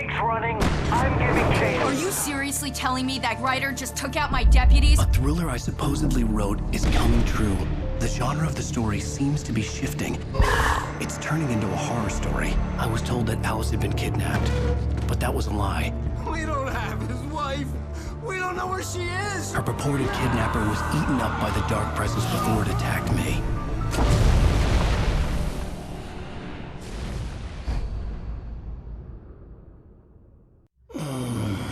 stakes running. I'm giving chase. Are you seriously telling me that Ryder just took out my deputies? A thriller I supposedly wrote is coming true. The genre of the story seems to be shifting. It's turning into a horror story. I was told that Alice had been kidnapped, but that was a lie. We don't have his wife. We don't know where she is. Her purported kidnapper was eaten up by the dark presence before it attacked me.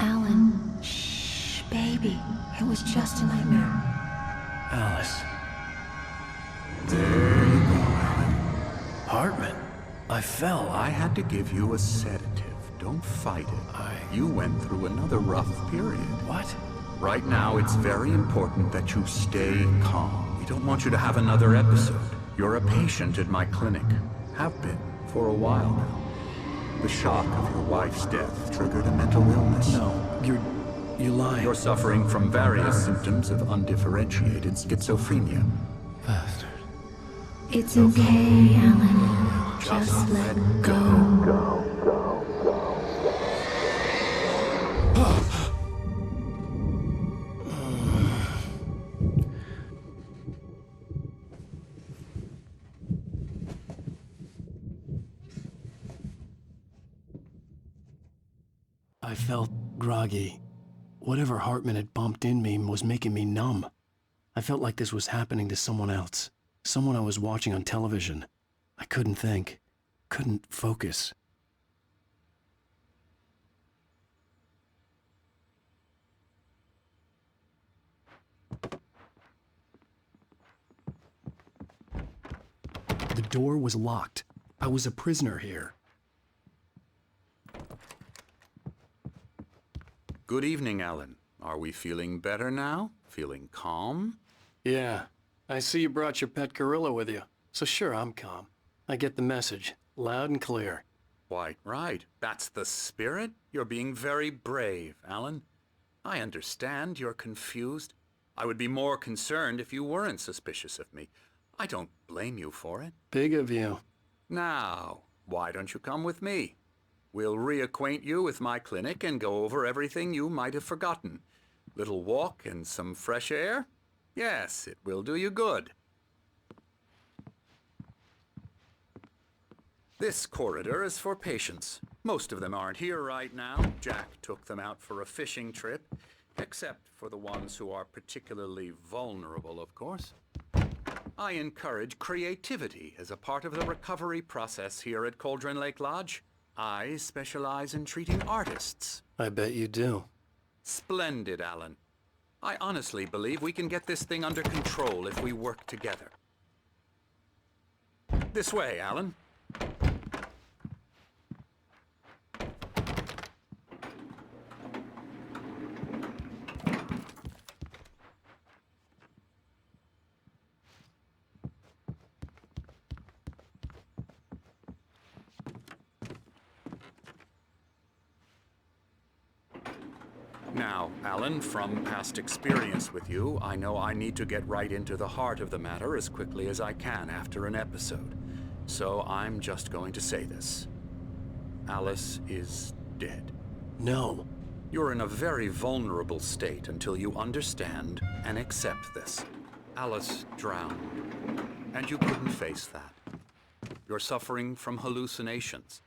Alan, shh, baby. It was just a nightmare. Alice. There you go, Alan. Hartman. I fell. I had to give you a sedative. Don't fight it. You went through another rough period. What? Right now, it's very important that you stay calm. We don't want you to have another episode. You're a patient at my clinic. Have been for a while now. The shock of your wife's death triggered a mental illness. No, you're lying. You're suffering from various symptoms of undifferentiated schizophrenia. Bastard. It's okay, Alan. Just let go. I felt groggy. Whatever Hartman had bumped in me was making me numb. I felt like this was happening to someone else. Someone I was watching on television. I couldn't think. Couldn't focus. The door was locked. I was a prisoner here. Good evening, Alan. Are we feeling better now? Feeling calm? Yeah. I see you brought your pet gorilla with you. So sure, I'm calm. I get the message. Loud and clear. Quite right. That's the spirit. You're being very brave, Alan. I understand you're confused. I would be more concerned if you weren't suspicious of me. I don't blame you for it. Big of you. Now, why don't you come with me? We'll reacquaint you with my clinic and go over everything you might have forgotten. Little walk and some fresh air? Yes, it will do you good. This corridor is for patients. Most of them aren't here right now. Jack took them out for a fishing trip, except for the ones who are particularly vulnerable, of course. I encourage creativity as a part of the recovery process here at Cauldron Lake Lodge. I specialize in treating artists. I bet you do. Splendid, Alan. I honestly believe we can get this thing under control if we work together. This way, Alan. Now, Alan, from past experience with you, I know I need to get right into the heart of the matter as quickly as I can after an episode. So I'm just going to say this. Alice is dead. No. You're in a very vulnerable state until you understand and accept this. Alice drowned, and you couldn't face that. You're suffering from hallucinations,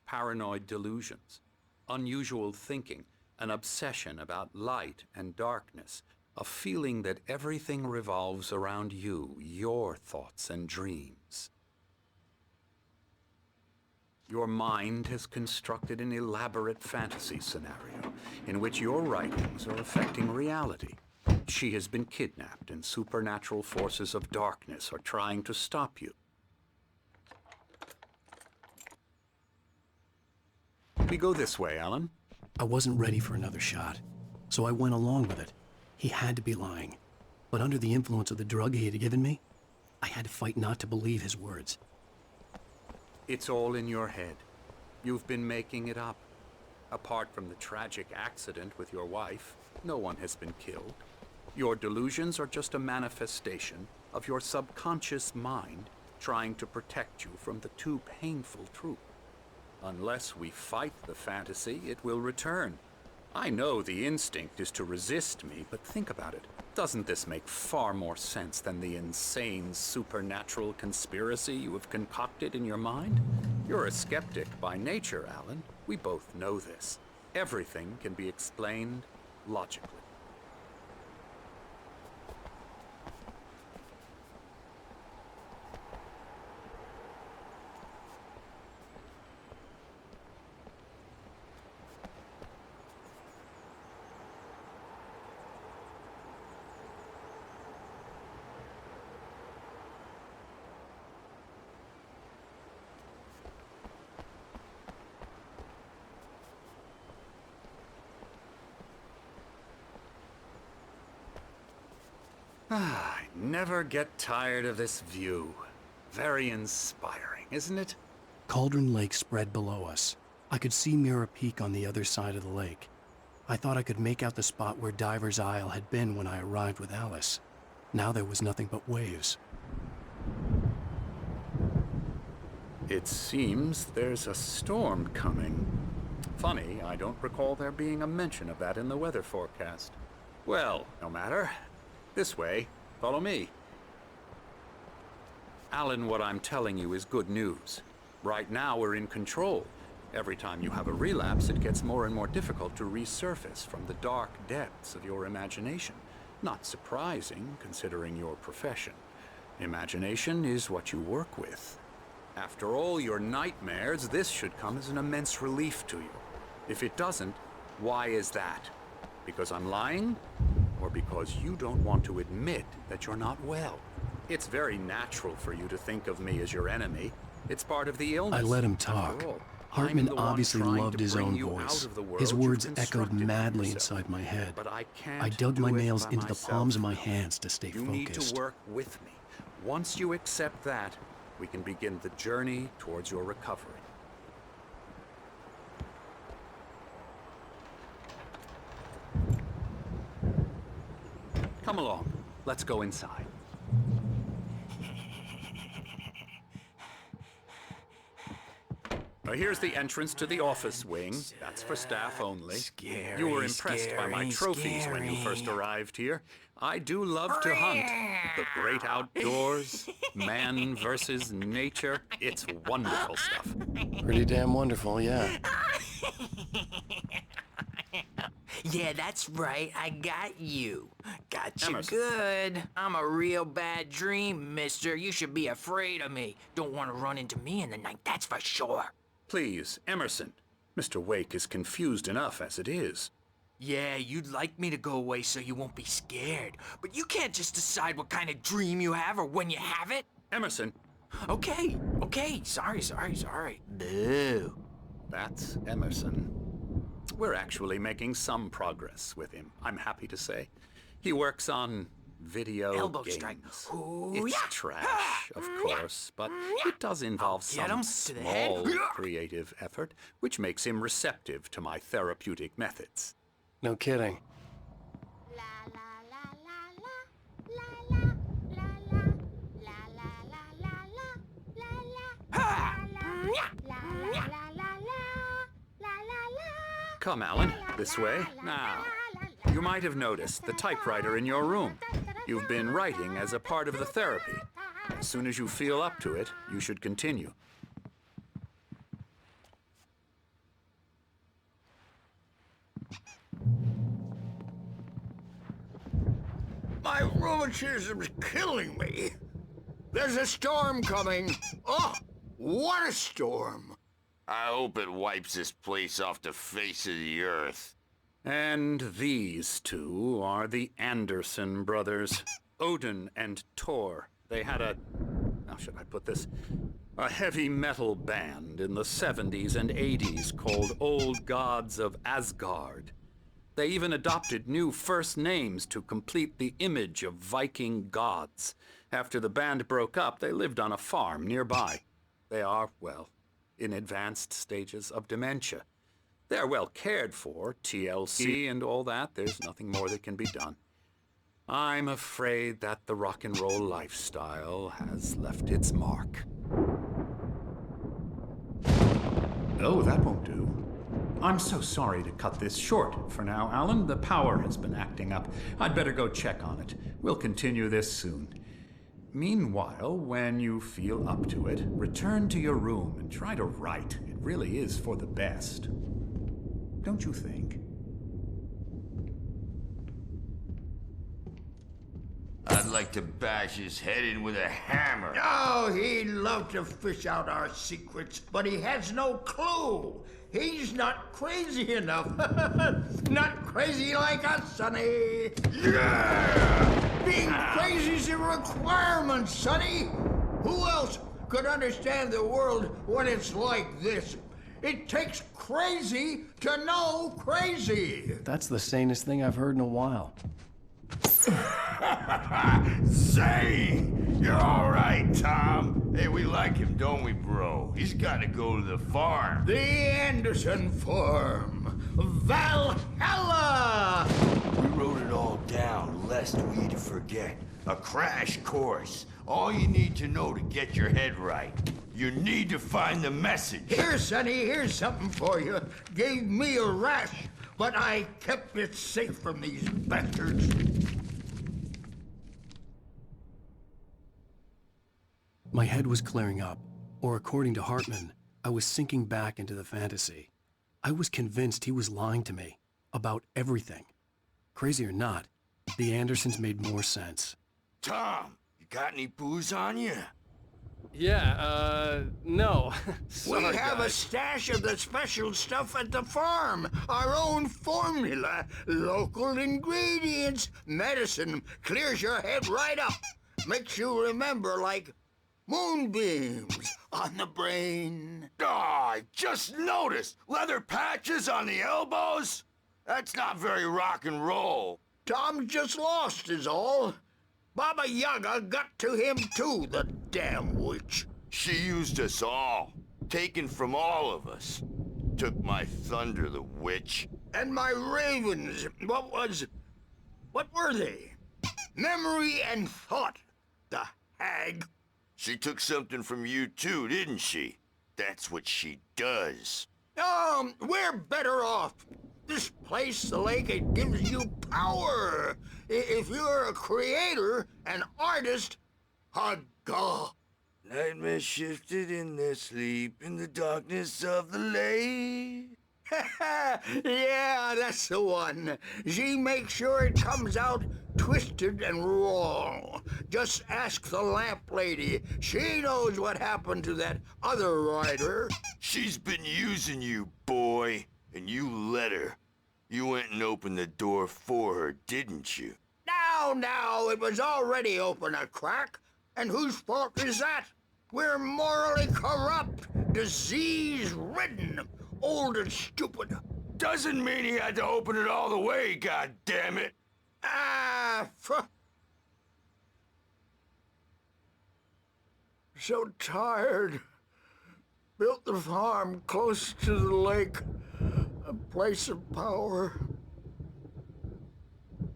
paranoid delusions, unusual thinking, an obsession about light and darkness, a feeling that everything revolves around you, your thoughts and dreams. Your mind has constructed an elaborate fantasy scenario in which your writings are affecting reality. She has been kidnapped and supernatural forces of darkness are trying to stop you. We go this way, Alan. I wasn't ready for another shot, so I went along with it. He had to be lying. But under the influence of the drug he had given me, I had to fight not to believe his words. It's all in your head. You've been making it up. Apart from the tragic accident with your wife, no one has been killed. Your delusions are just a manifestation of your subconscious mind trying to protect you from the too painful truth. Unless we fight the fantasy, it will return. I know the instinct is to resist me, but think about it. Doesn't this make far more sense than the insane supernatural conspiracy you have concocted in your mind? You're a skeptic by nature, Alan. We both know this. Everything can be explained logically. I never get tired of this view. Very inspiring, isn't it? Cauldron Lake spread below us. I could see Mirror Peak on the other side of the lake. I thought I could make out the spot where Diver's Isle had been when I arrived with Alice. Now there was nothing but waves. It seems there's a storm coming. Funny, I don't recall there being a mention of that in the weather forecast. Well, no matter. This way. Follow me. Alan, what I'm telling you is good news. Right now, we're in control. Every time you have a relapse, it gets more and more difficult to resurface from the dark depths of your imagination. Not surprising, considering your profession. Imagination is what you work with. After all your nightmares, this should come as an immense relief to you. If it doesn't, why is that? Because I'm lying? Or because you don't want to admit that you're not well? It's very natural for you to think of me as your enemy. It's part of the illness. I let him talk. Hartman obviously loved his own voice. His words echoed madly inside my head. But I dug my nails into the palms of my hands to stay focused. You need to work with me. Once you accept that, we can begin the journey towards your recovery. Come along. Let's go inside. Now here's the entrance to the office wing. That's for staff only. You were impressed by my trophies when you first arrived here. I do love to hunt. The great outdoors, man versus nature. It's wonderful stuff. Pretty damn wonderful, yeah. Yeah, that's right. I got you. Got you Emerson. good. I'm a real bad dream, mister. You should be afraid of me. Don't want to run into me in the night, that's for sure. Please, Emerson. Mr. Wake is confused enough as it is. Yeah, you'd like me to go away so you won't be scared. But you can't just decide what kind of dream you have or when you have it. Emerson, Okay. Sorry. Boo. that's Emerson. We're actually making some progress with him, I'm happy to say. He works on video Elbow games. strike. Ooh, It's yeah. trash, of course, but it does involve Get some him to the head. small creative effort, which makes him receptive to my therapeutic methods. No kidding. Come, Alan, this way. Now, you might have noticed the typewriter in your room. You've been writing as a part of the therapy. As soon as you feel up to it, you should continue. My rheumatism's killing me. There's a storm coming. Oh, what a storm. I hope it wipes this place off the face of the earth. And these two are the Anderson brothers, Odin and Tor. They had how should I put this? A heavy metal band in the 70s and 80s called Old Gods of Asgard. They even adopted new first names to complete the image of Viking gods. After the band broke up, they lived on a farm nearby. They are, well, in advanced stages of dementia. They're well cared for, TLC and all that. There's nothing more that can be done. I'm afraid that the rock and roll lifestyle has left its mark. No, that won't do. I'm so sorry to cut this short for now, Alan. The power has been acting up. I'd better go check on it. We'll continue this soon. Meanwhile, when you feel up to it, return to your room and try to write. It really is for the best. Don't you think? I'd like to bash his head in with a hammer. Oh, he'd love to fish out our secrets, but he has no clue. He's not crazy enough. Not crazy like us, Sonny. Yeah! Being crazy's a requirement, Sonny. Who else could understand the world when it's like this? It takes crazy to know crazy. That's the sanest thing I've heard in a while. Say, you're all right, Tom. Hey, we like him, don't we, bro? He's got to go to the farm. The Anderson Farm. Valhalla! We wrote it all down, lest we forget. A crash course. All you need to know to get your head right. You need to find the message. Here, Sonny, here's something for you. Gave me a rash, but I kept it safe from these bastards. My head was clearing up, or according to Hartman, I was sinking back into the fantasy. I was convinced he was lying to me about everything. Crazy or not, the Andersons made more sense. Tom, you got any booze on you? Yeah, no. We have a stash of the special stuff at the farm. Our own formula. Local ingredients. Medicine clears your head right up. Makes you remember like moonbeams on the brain. Oh, I just noticed. Leather patches on the elbows? That's not very rock and roll. Tom just lost is all. Baba Yaga got to him too, the damn witch. She used us all. Taken from all of us. Took my thunder, the witch. And my ravens. What were they? Memory and thought, the hag. She took something from you too, didn't she? That's what she does. We're better off. This place, the lake, it gives you power. If you're a creator, an artist, haga. Nightmare shifted in their sleep in the darkness of the lake. Yeah, that's the one. She makes sure it comes out twisted and wrong. Just ask the lamp lady. She knows what happened to that other writer. She's been using you, boy, and you let her. You went and opened the door for her, didn't you? Now, it was already open a crack. And whose fault is that? We're morally corrupt, disease-ridden, old and stupid. Doesn't mean he had to open it all the way, goddammit. So tired. Built the farm close to the lake. A place of power.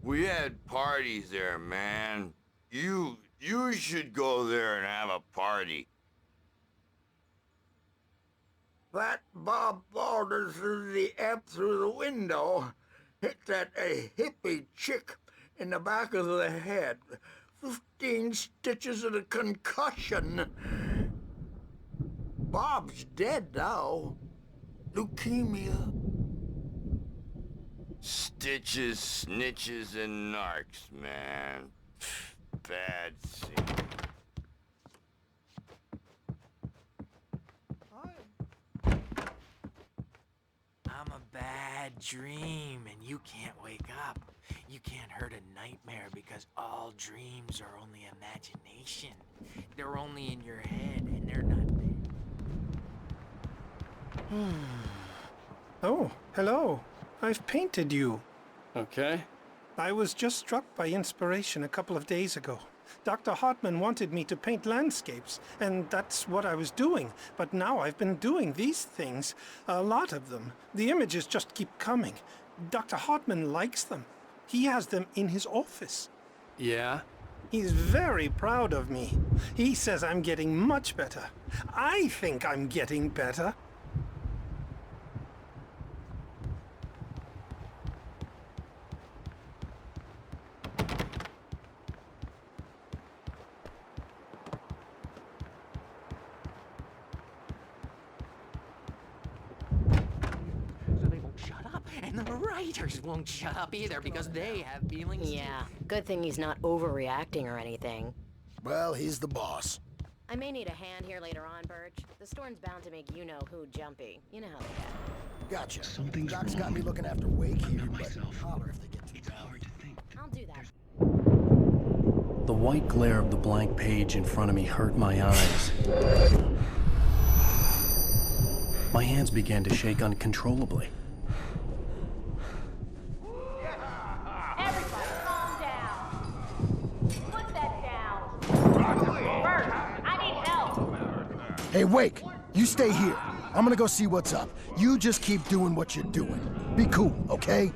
We had parties there, man. You should go there and have a party. That Bob Balder threw the amp through the window. Hit that hippie chick in the back of the head. 15 stitches and a concussion. Bob's dead now. Leukemia. Stitches, snitches, and narcs, man. Bad scene. I'm a bad dream, and you can't wake up. You can't hurt a nightmare because all dreams are only imagination. They're only in your head, and they're not there. Oh, hello. I've painted you. Okay. I was just struck by inspiration a couple of days ago. Dr. Hartman wanted me to paint landscapes, and that's what I was doing. But now I've been doing these things, a lot of them. The images just keep coming. Dr. Hartman likes them. He has them in his office. Yeah? He's very proud of me. He says I'm getting much better. I think I'm getting better. The writers won't shut up either because they have feelings. Yeah, good thing he's not overreacting or anything. Well, he's the boss. I may need a hand here later on, Birch. The storm's bound to make you-know-who jumpy. You know how they get. Gotcha. Something's Doc's wrong. got me looking after Wake here, but myself. holler if they get too It's hard to think. I'll do that. The white glare of the blank page in front of me hurt my eyes. My hands began to shake uncontrollably. Everybody, calm down. Put that down. Bert, I need help. Hey, Wake, you stay here. I'm gonna go see what's up. You just keep doing what you're doing. Be cool, okay?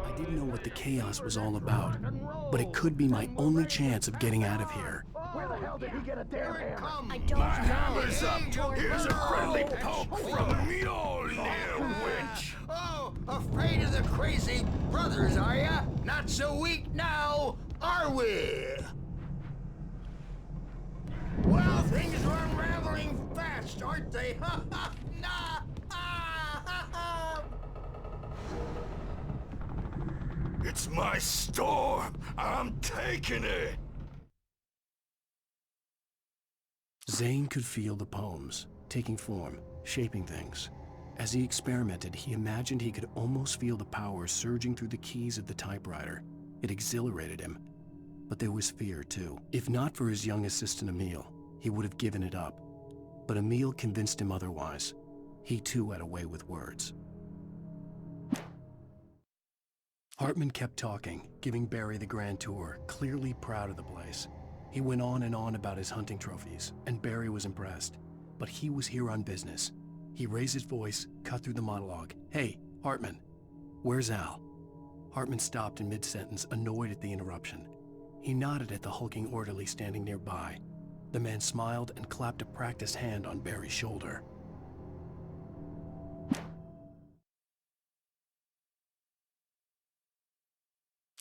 I didn't know what the chaos was all about, but it could be my only chance of getting out of here. Where the hell did he get a damn hammer? I don't know. Hammer's up. Here's a friendly poke from Mjolnir, witch. Oh, afraid of the crazy brothers, are ya? Not so weak now, are we? Well, things are unraveling fast, aren't they? Ha ha! Nah! Ah, ha, ha. It's my storm. I'm taking it. Zane could feel the poems, taking form, shaping things. As he experimented, he imagined he could almost feel the power surging through the keys of the typewriter. It exhilarated him. But there was fear, too. If not for his young assistant Emil, he would have given it up. But Emil convinced him otherwise. He too had a way with words. Hartman kept talking, giving Barry the grand tour, clearly proud of the place. He went on and on about his hunting trophies, and Barry was impressed. But he was here on business. He raised his voice, cut through the monologue. Hey, Hartman, where's Al? Hartman stopped in mid-sentence, annoyed at the interruption. He nodded at the hulking orderly standing nearby. The man smiled and clapped a practiced hand on Barry's shoulder.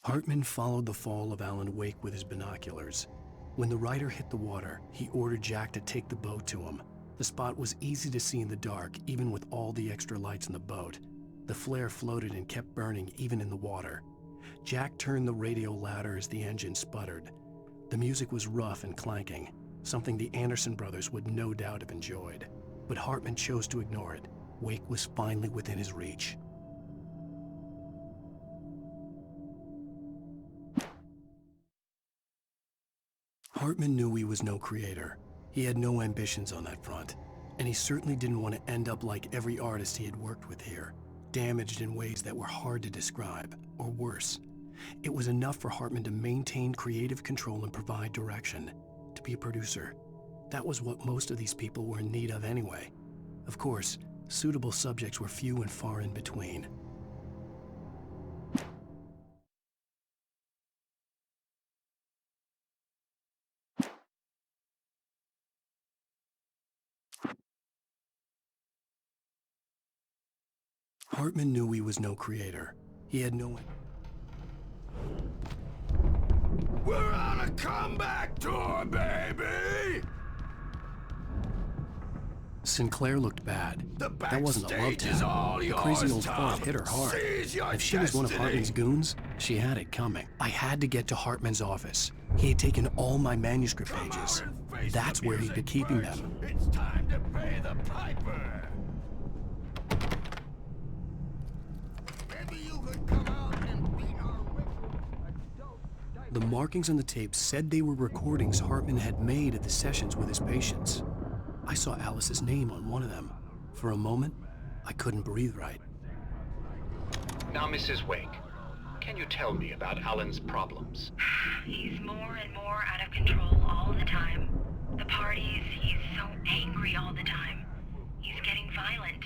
Hartman followed the fall of Alan Wake with his binoculars. When the rider hit the water, he ordered Jack to take the boat to him. The spot was easy to see in the dark, even with all the extra lights in the boat. The flare floated and kept burning even in the water. Jack turned the radio louder as the engine sputtered. The music was rough and clanking, something the Anderson brothers would no doubt have enjoyed. But Hartman chose to ignore it. Wake was finally within his reach. Hartman knew he was no creator. He had no ambitions on that front, and he certainly didn't want to end up like every artist he had worked with here, damaged in ways that were hard to describe, or worse. It was enough for Hartman to maintain creative control and provide direction, to be a producer. That was what most of these people were in need of anyway. Of course, suitable subjects were few and far in between. Hartman knew he was no creator. He had no... We're on a comeback tour, baby! Sinclair looked bad. The That wasn't a love backstage is tap. all The crazy yours, old Tom. fart hit her hard. Seize your If she was one of destiny. Hartman's goons, she had it coming. I had to get to Hartman's office. He had taken all my manuscript pages. Face That's the where he'd been music keeping first. them. It's time to pay the piper. Maybe you could come out and beat our wicked The markings on the tape said they were recordings Hartman had made at the sessions with his patients. I saw Alice's name on one of them. For a moment, I couldn't breathe right. Now, Mrs. Wake, can you tell me about Alan's problems? He's more and more out of control all the time. The parties, he's so angry all the time. He's getting violent.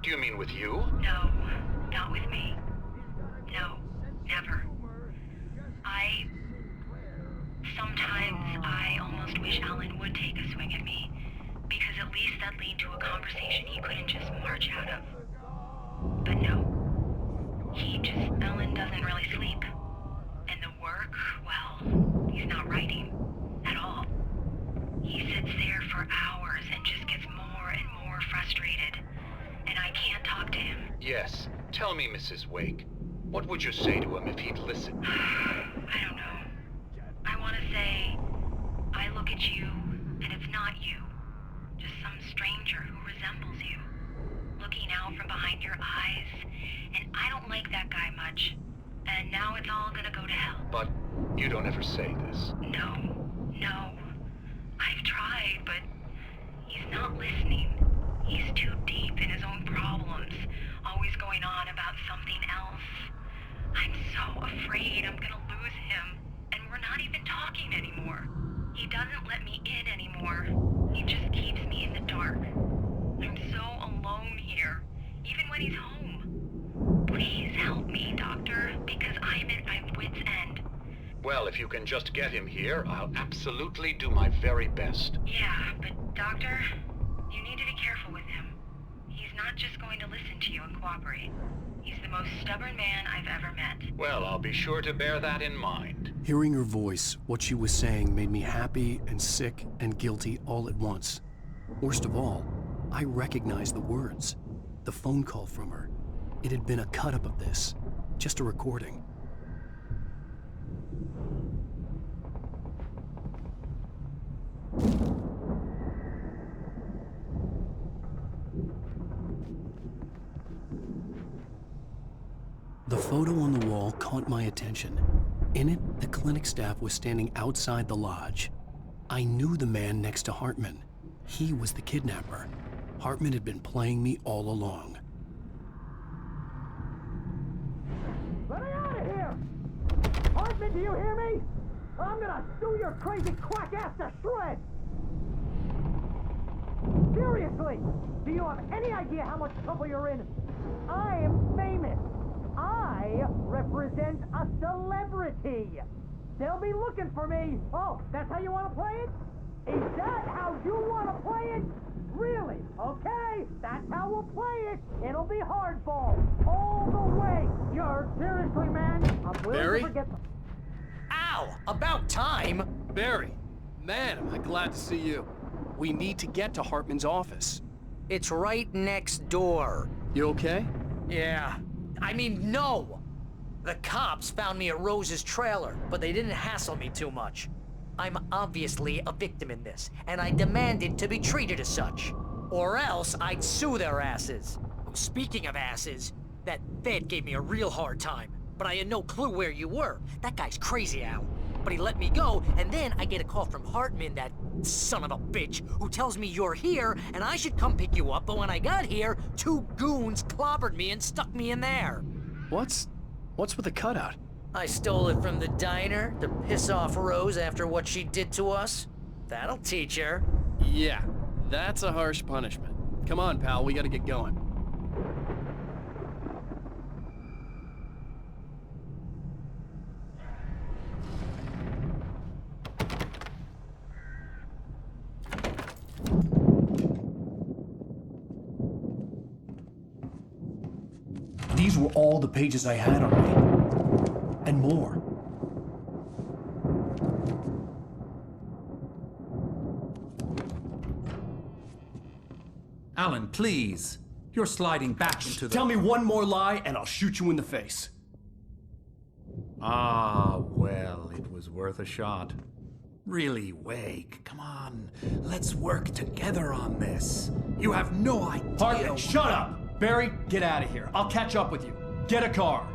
Do you mean with you? No, not with me. No, never. Sometimes I almost wish Alan would take a swing at me, because at least that'd lead to a conversation he couldn't just march out of. But no. Alan doesn't really sleep. And the work, well, he's not writing at all. He sits there for hours and just gets more and Yes. Tell me, Mrs. Wake. What would you say to him if he'd listen? I don't know. I want to say, I look at you, and it's not you. Just some stranger who resembles you. Looking out from behind your eyes, and I don't like that guy much. And now it's all gonna go to hell. But you don't ever say this. No. I've tried, but he's not listening. He's too deep in his own problems, always going on about something else. I'm so afraid I'm gonna lose him, and we're not even talking anymore. He doesn't let me in anymore. He just keeps me in the dark. I'm so alone here, even when he's home. Please help me, Doctor, because I'm at my wit's end. Well, if you can just get him here, I'll absolutely do my very best. Yeah, but Doctor, you need to be careful with him. He's not just going to listen to you and cooperate. He's the most stubborn man I've ever met. Well, I'll be sure to bear that in mind. Hearing her voice, what she was saying made me happy and sick and guilty all at once. Worst of all, I recognized the words. The phone call from her. It had been a cut-up of this. Just a recording. The photo on the wall caught my attention. In it, the clinic staff was standing outside the lodge. I knew the man next to Hartman. He was the kidnapper. Hartman had been playing me all along. Let me out of here! Hartman, do you hear me? I'm gonna sue your crazy quack ass to shreds! Seriously, do you have any idea how much trouble you're in? I am famous. I represent a celebrity. They'll be looking for me. Oh, that's how you want to play it? Is that how you want to play it? Really? Okay, that's how we'll play it. It'll be hardball all the way. You're seriously, man. I'm willing Barry? to forget. Ow! About time! Barry, man, am I glad to see you. We need to get to Hartman's office. It's right next door. You okay? Yeah. I mean, no! The cops found me at Rose's trailer, but they didn't hassle me too much. I'm obviously a victim in this, and I demanded to be treated as such. Or else I'd sue their asses. Speaking of asses, that Fed gave me a real hard time, but I had no clue where you were. That guy's crazy, Al. But he let me go, and then I get a call from Hartman, that son of a bitch, who tells me you're here, and I should come pick you up, but when I got here, 2 goons clobbered me and stuck me in there. What's with the cutout? I stole it from the diner to piss off Rose after what she did to us. That'll teach her. Yeah, that's a harsh punishment. Come on, pal, we gotta get going. These were all the pages I had on me. And more. Alan, please. You're sliding back into the... Tell me one more lie and I'll shoot you in the face. Ah, well, it was worth a shot. Really, Wake, come on. Let's work together on this. You have no idea... Hartman, shut up! Barry, get out of here. I'll catch up with you. Get a car.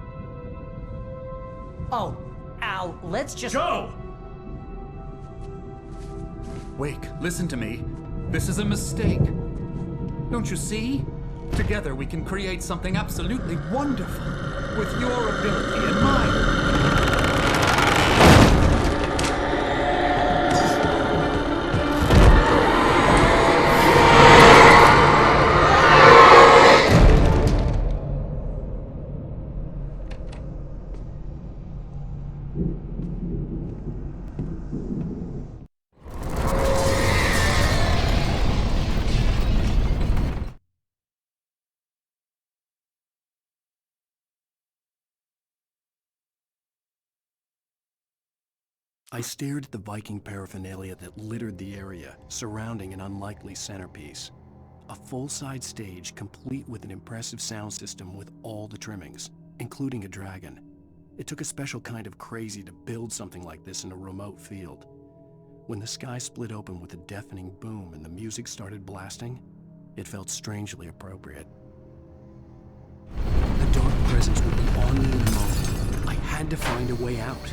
Oh, Al, let's just... Go! Wake, listen to me. This is a mistake. Don't you see? Together we can create something absolutely wonderful. With your ability and mine. I stared at the Viking paraphernalia that littered the area, surrounding an unlikely centerpiece. A full-size stage complete with an impressive sound system with all the trimmings, including a dragon. It took a special kind of crazy to build something like this in a remote field. When the sky split open with a deafening boom and the music started blasting, it felt strangely appropriate. The dark presence would be on me in a moment. I had to find a way out.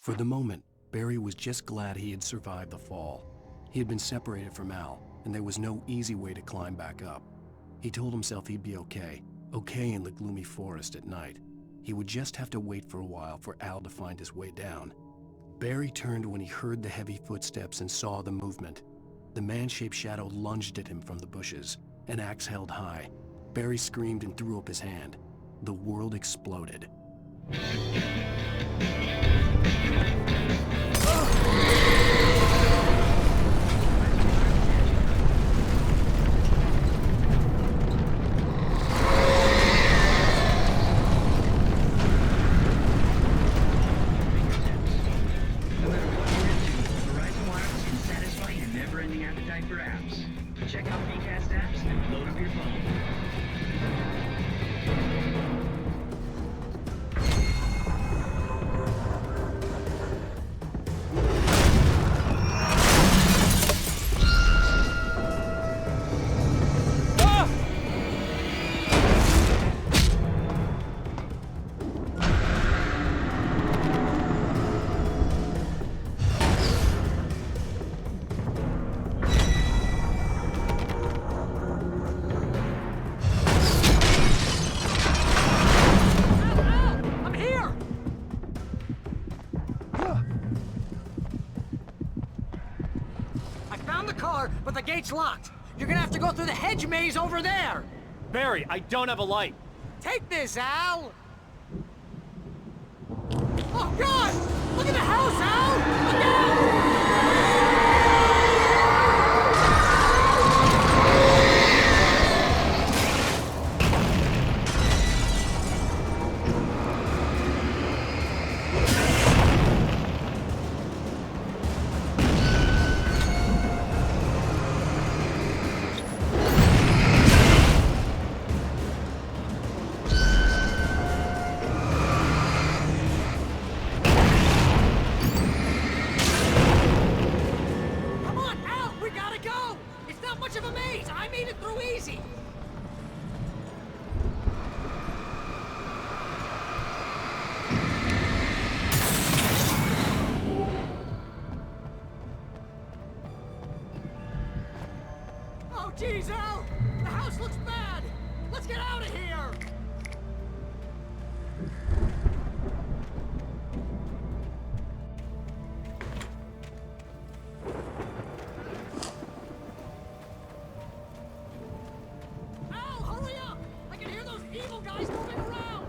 For the moment, Barry was just glad he had survived the fall. He had been separated from Al, and there was no easy way to climb back up. He told himself he'd be okay in the gloomy forest at night. He would just have to wait for a while for Al to find his way down. Barry turned when he heard the heavy footsteps and saw the movement. The man-shaped shadow lunged at him from the bushes, an axe held high. Barry screamed and threw up his hand. The world exploded. But the gate's locked. You're gonna have to go through the hedge maze over there. Barry, I don't have a light. Take this, Al. Oh, God! Look at the house, Al! Look out! Oh, geez, Al! The house looks bad! Let's get out of here! Al, hurry up! I can hear those evil guys moving around!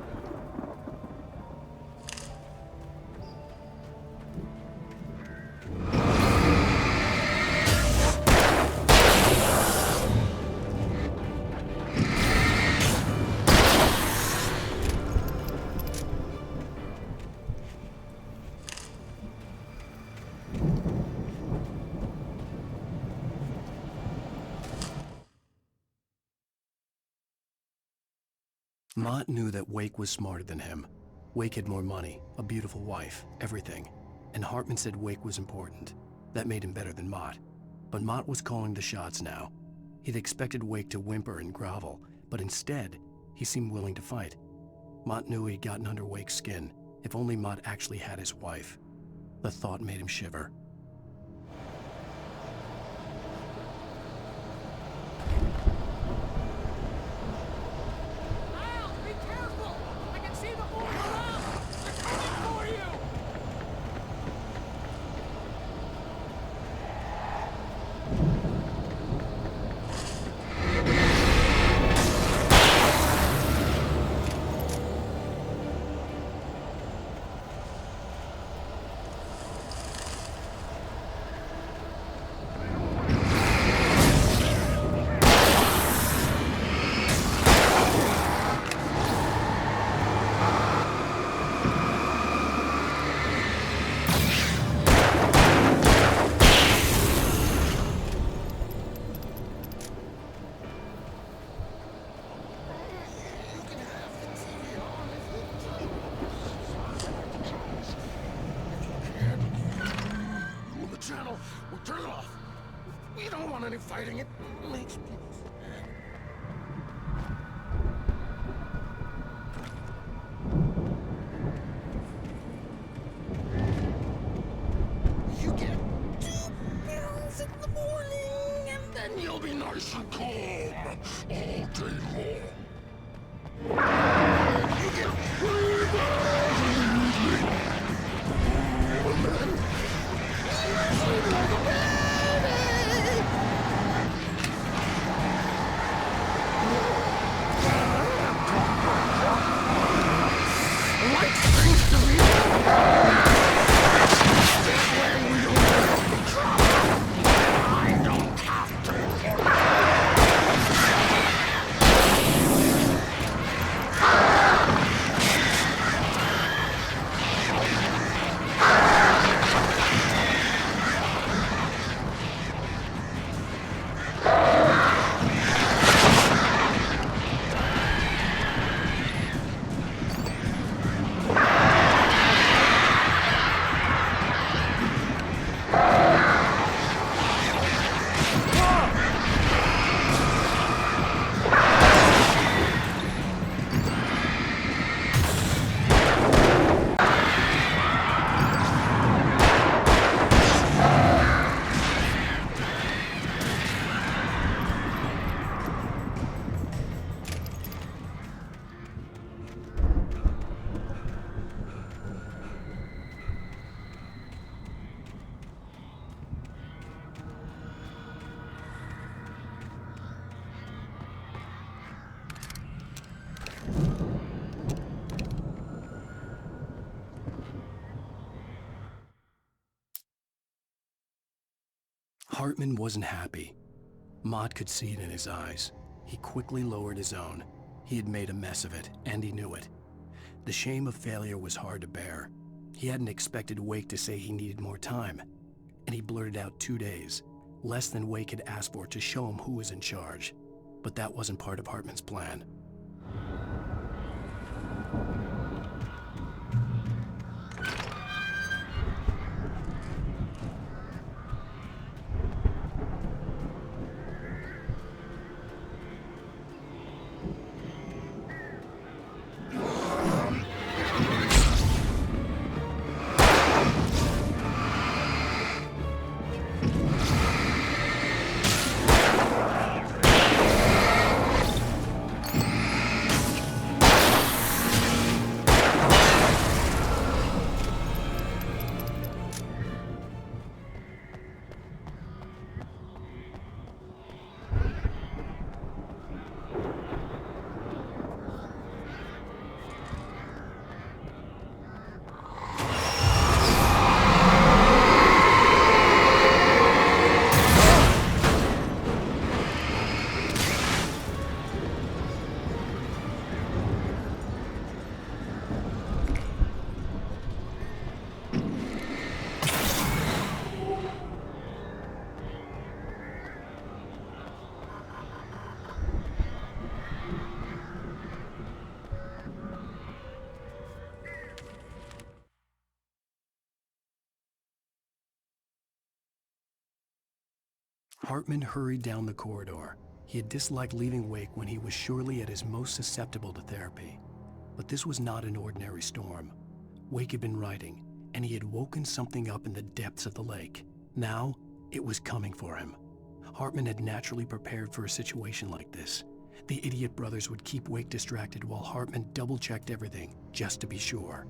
Mott knew that Wake was smarter than him. Wake had more money, a beautiful wife, everything. And Hartman said Wake was important. That made him better than Mott. But Mott was calling the shots now. He'd expected Wake to whimper and grovel, but instead, he seemed willing to fight. Mott knew he'd gotten under Wake's skin. If only Mott actually had his wife. The thought made him shiver. Turn it off. We don't want any fighting. It makes me sad. You get 2 pills in the morning, and then you'll be nice and calm all day long. You get 3 pills in the evening, and then you sleep like a baby. Like things to be that way we don't have the trouble. I don't have to. Hartman wasn't happy. Mott could see it in his eyes. He quickly lowered his own. He had made a mess of it, and he knew it. The shame of failure was hard to bear. He hadn't expected Wake to say he needed more time, and he blurted out 2 days, less than Wake had asked for to show him who was in charge. But that wasn't part of Hartman's plan. Hartman hurried down the corridor. He had disliked leaving Wake when he was surely at his most susceptible to therapy. But this was not an ordinary storm. Wake had been writing, and he had woken something up in the depths of the lake. Now, it was coming for him. Hartman had naturally prepared for a situation like this. The idiot brothers would keep Wake distracted while Hartman double-checked everything, just to be sure.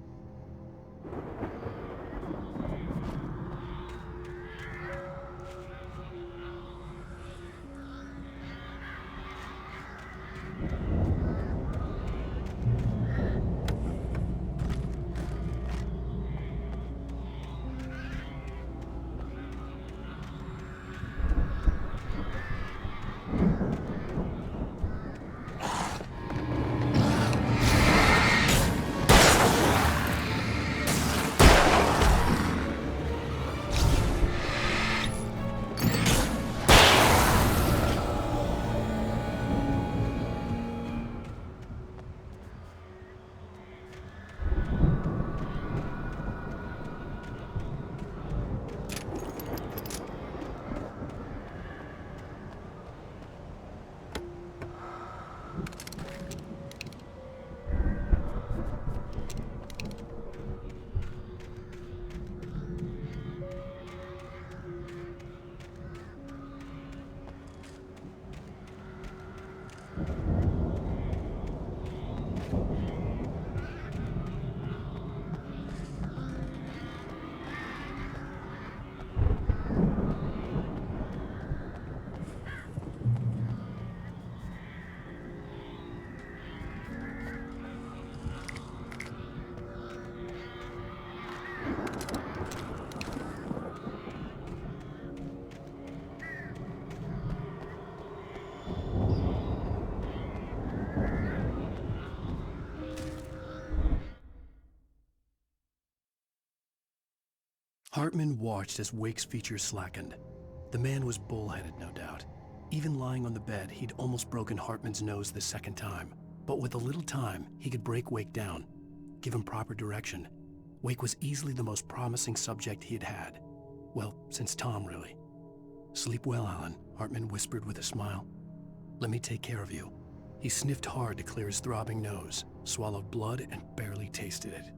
Hartman watched as Wake's features slackened. The man was bullheaded, no doubt. Even lying on the bed, he'd almost broken Hartman's nose the second time. But with a little time, he could break Wake down, give him proper direction. Wake was easily the most promising subject he had had. Well, since Tom, really. "Sleep well, Alan," Hartman whispered with a smile. "Let me take care of you." He sniffed hard to clear his throbbing nose, swallowed blood, and barely tasted it.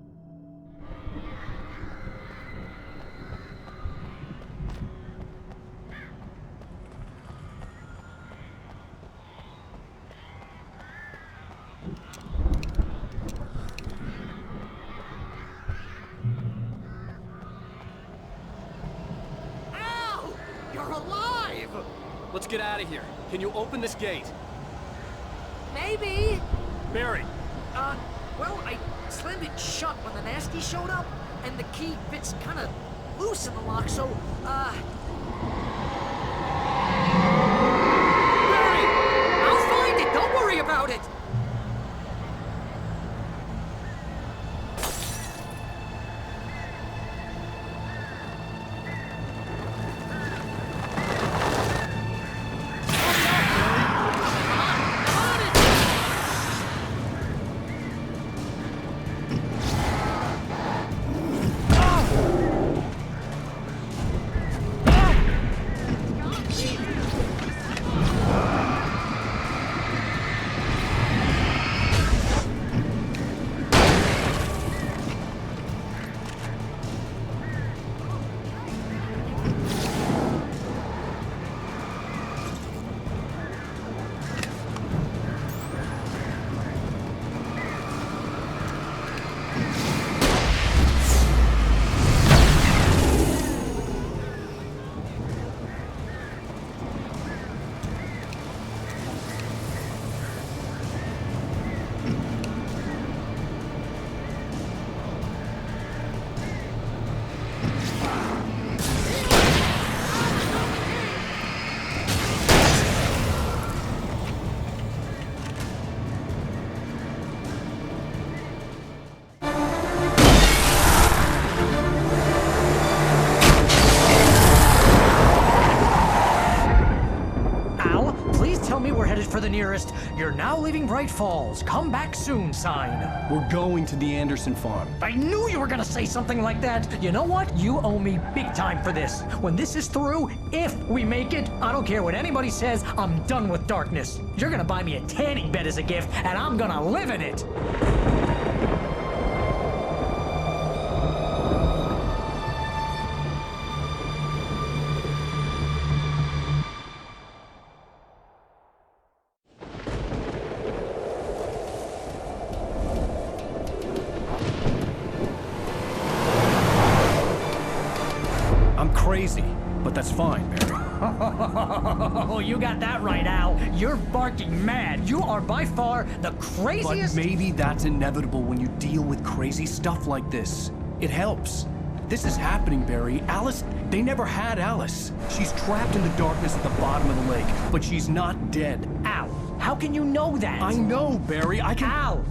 Let's get out of here. Can you open this gate? Maybe. Barry! Well, I slammed it shut when the nasty showed up, and the key fits kind of loose in the lock, so, Barry! I'll find it! Don't worry about it! dearest. You're now leaving Bright Falls. Come back soon sign. We're going to the Anderson farm. I knew you were gonna say something like that. You know what? You owe me big time for this. When this is through, if we make it, I don't care what anybody says, I'm done with darkness. You're gonna buy me a tanning bed as a gift, and I'm gonna live in it. I'm crazy, but that's fine, Barry. Oh, you got that right, Al. You're barking mad. You are by far the craziest... But maybe that's inevitable when you deal with crazy stuff like this. It helps. This is happening, Barry. Alice, they never had Alice. She's trapped in the darkness at the bottom of the lake, but she's not dead. Al, how can you know that? I know, Barry. I can... Al,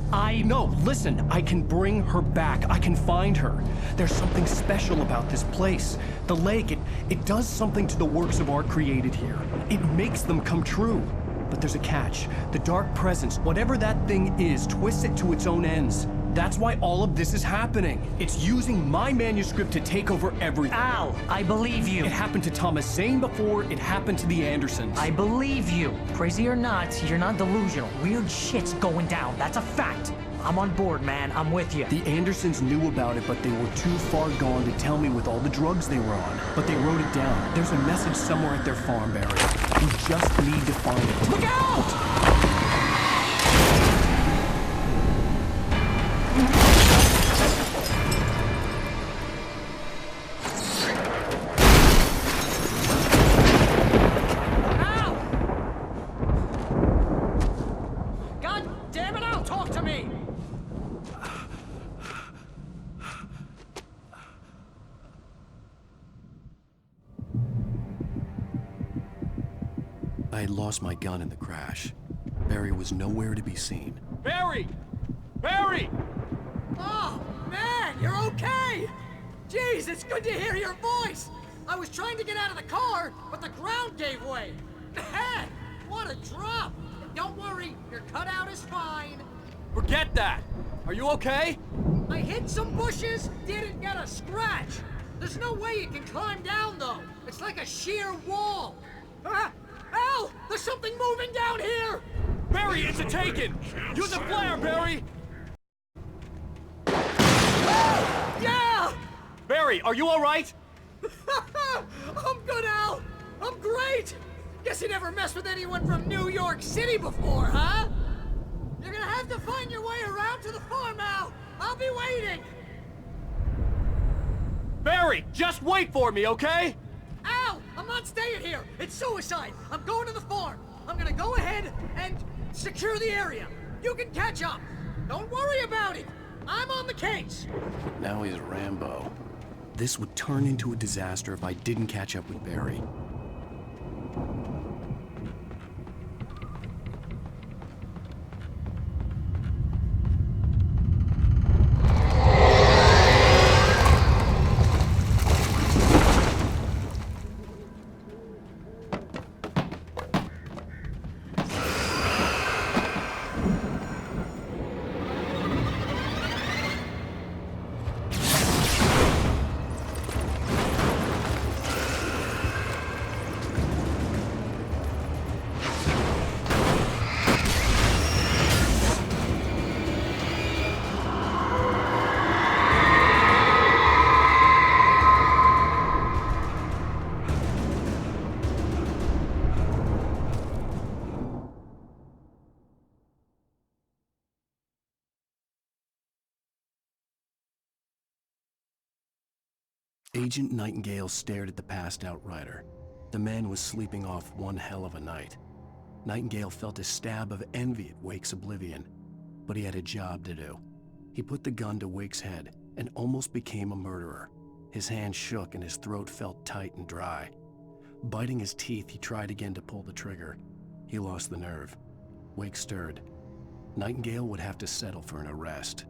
No, listen. I can bring her back. I can find her. There's something special about this place. The lake, it does something to the works of art created here. It makes them come true. But there's a catch. The dark presence, whatever that thing is, twists it to its own ends. That's why all of this is happening. It's using my manuscript to take over everything. Al, I believe you. It happened to Thomas Zane before, it happened to the Andersons. I believe you. Crazy or not, you're not delusional. Weird shit's going down. That's a fact. I'm on board, man. I'm with you. The Andersons knew about it, but they were too far gone to tell me with all the drugs they were on. But they wrote it down. There's a message somewhere at their farm, Barry. We just need to find it. Look out! I had lost my gun in the crash. Barry was nowhere to be seen. Barry! Barry! Oh, man, you're okay! Jeez, it's good to hear your voice! I was trying to get out of the car, but the ground gave way. Man, what a drop! Don't worry, your cutout is fine. Forget that! Are you okay? I hit some bushes, didn't get a scratch. There's no way you can climb down, though. It's like a sheer wall. Al! There's something moving down here! Barry, it's a taken! Use a flare, Barry! Yeah! Barry, are you alright? I'm good, Al! I'm great! Guess you never messed with anyone from New York City before, huh? You're gonna have to find your way around to the farm, Al! I'll be waiting! Barry, just wait for me, okay? Al! I'm not staying here! It's suicide! I'm going to the farm! I'm gonna go ahead and secure the area! You can catch up! Don't worry about it! I'm on the case! Now he's Rambo. This would turn into a disaster if I didn't catch up with Barry. Agent Nightingale stared at the passed-out rider. The man was sleeping off one hell of a night. Nightingale felt a stab of envy at Wake's oblivion, but he had a job to do. He put the gun to Wake's head and almost became a murderer. His hand shook and his throat felt tight and dry. Biting his teeth, he tried again to pull the trigger. He lost the nerve. Wake stirred. Nightingale would have to settle for an arrest.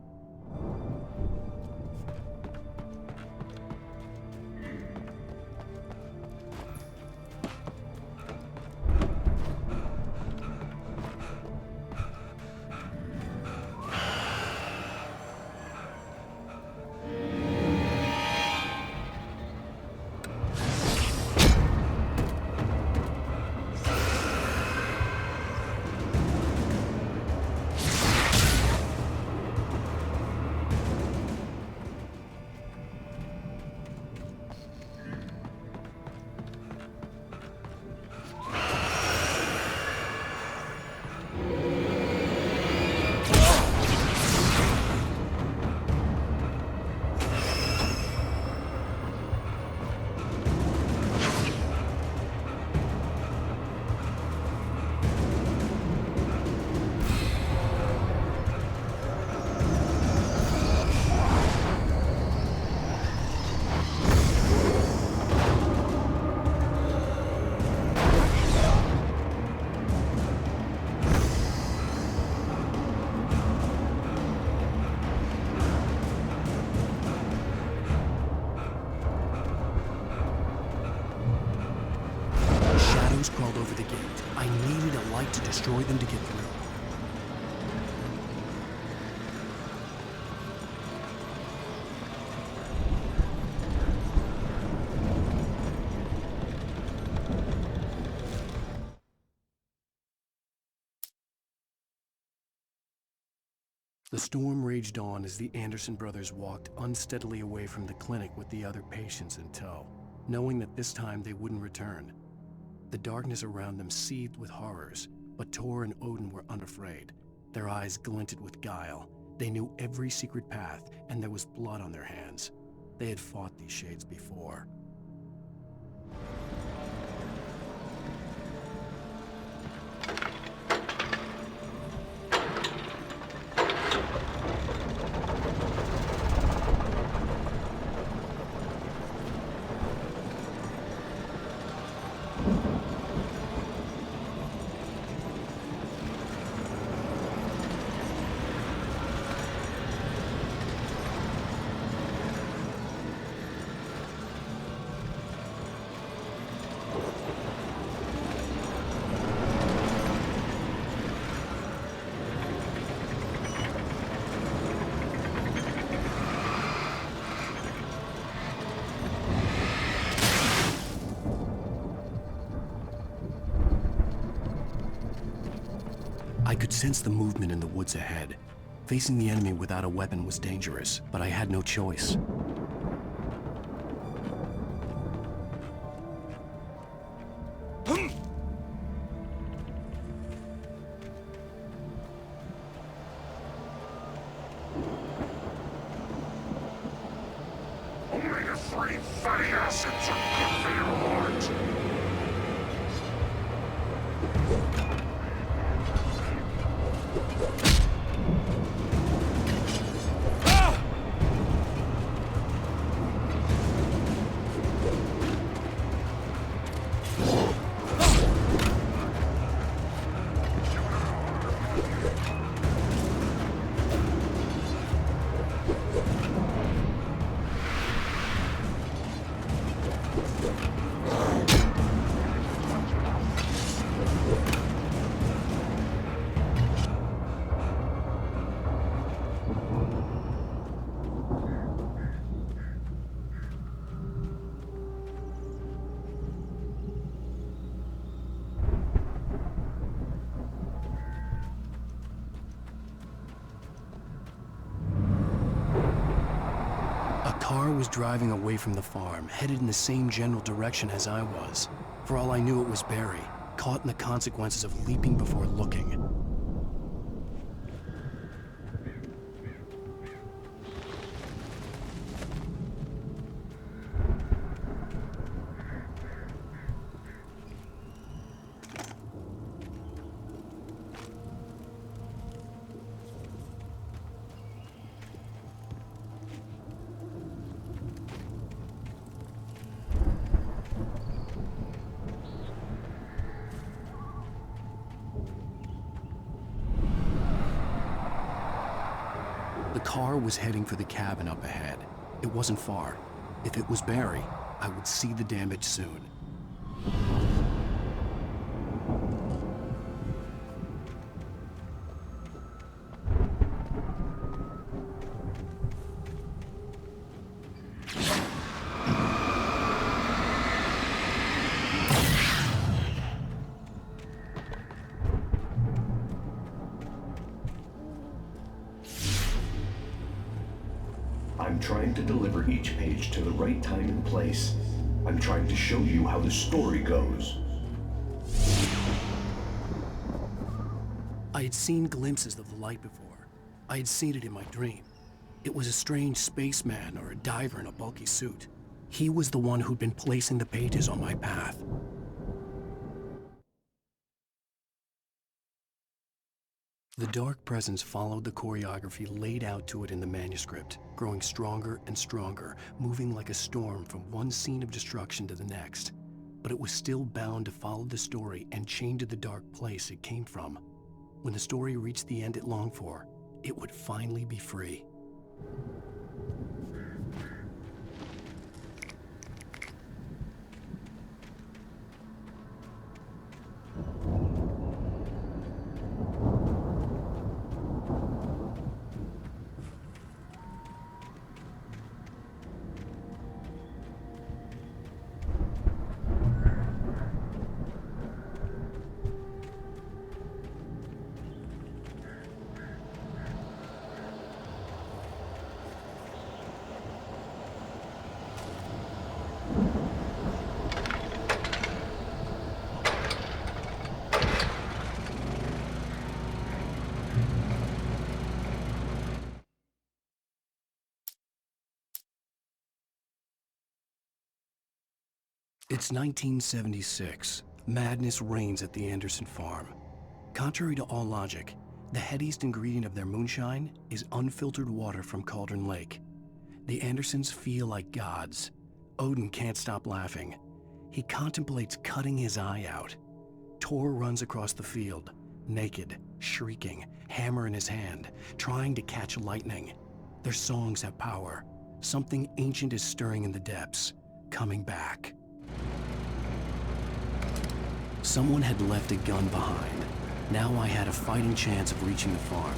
destroy them to get through. The storm raged on as the Anderson brothers walked unsteadily away from the clinic with the other patients in tow, knowing that this time they wouldn't return. The darkness around them seethed with horrors, but Tor and Odin were unafraid. Their eyes glinted with guile. They knew every secret path, and there was blood on their hands. They had fought these shades before. I could sense the movement in the woods ahead. Facing the enemy without a weapon was dangerous, but I had no choice. Omega-3 fatty acids are good for your heart. A car was driving away from the farm, headed in the same general direction as I was. For all I knew, it was Barry, caught in the consequences of leaping before looking. The car was heading for the cabin up ahead. It wasn't far. If it was Barry, I would see the damage soon. I'm trying to deliver each page to the right time and place. I'm trying to show you how the story goes. I had seen glimpses of the light before. I had seen it in my dream. It was a strange spaceman or a diver in a bulky suit. He was the one who'd been placing the pages on my path. The dark presence followed the choreography laid out to it in the manuscript, growing stronger and stronger, moving like a storm from one scene of destruction to the next. But it was still bound to follow the story and chained to the dark place it came from. When the story reached the end it longed for, it would finally be free. It's 1976. Madness reigns at the Anderson farm. Contrary to all logic, the headiest ingredient of their moonshine is unfiltered water from Cauldron Lake. The Andersons feel like gods. Odin can't stop laughing. He contemplates cutting his eye out. Tor runs across the field, naked, shrieking, hammer in his hand, trying to catch lightning. Their songs have power. Something ancient is stirring in the depths, coming back. Someone had left a gun behind. Now I had a fighting chance of reaching the farm.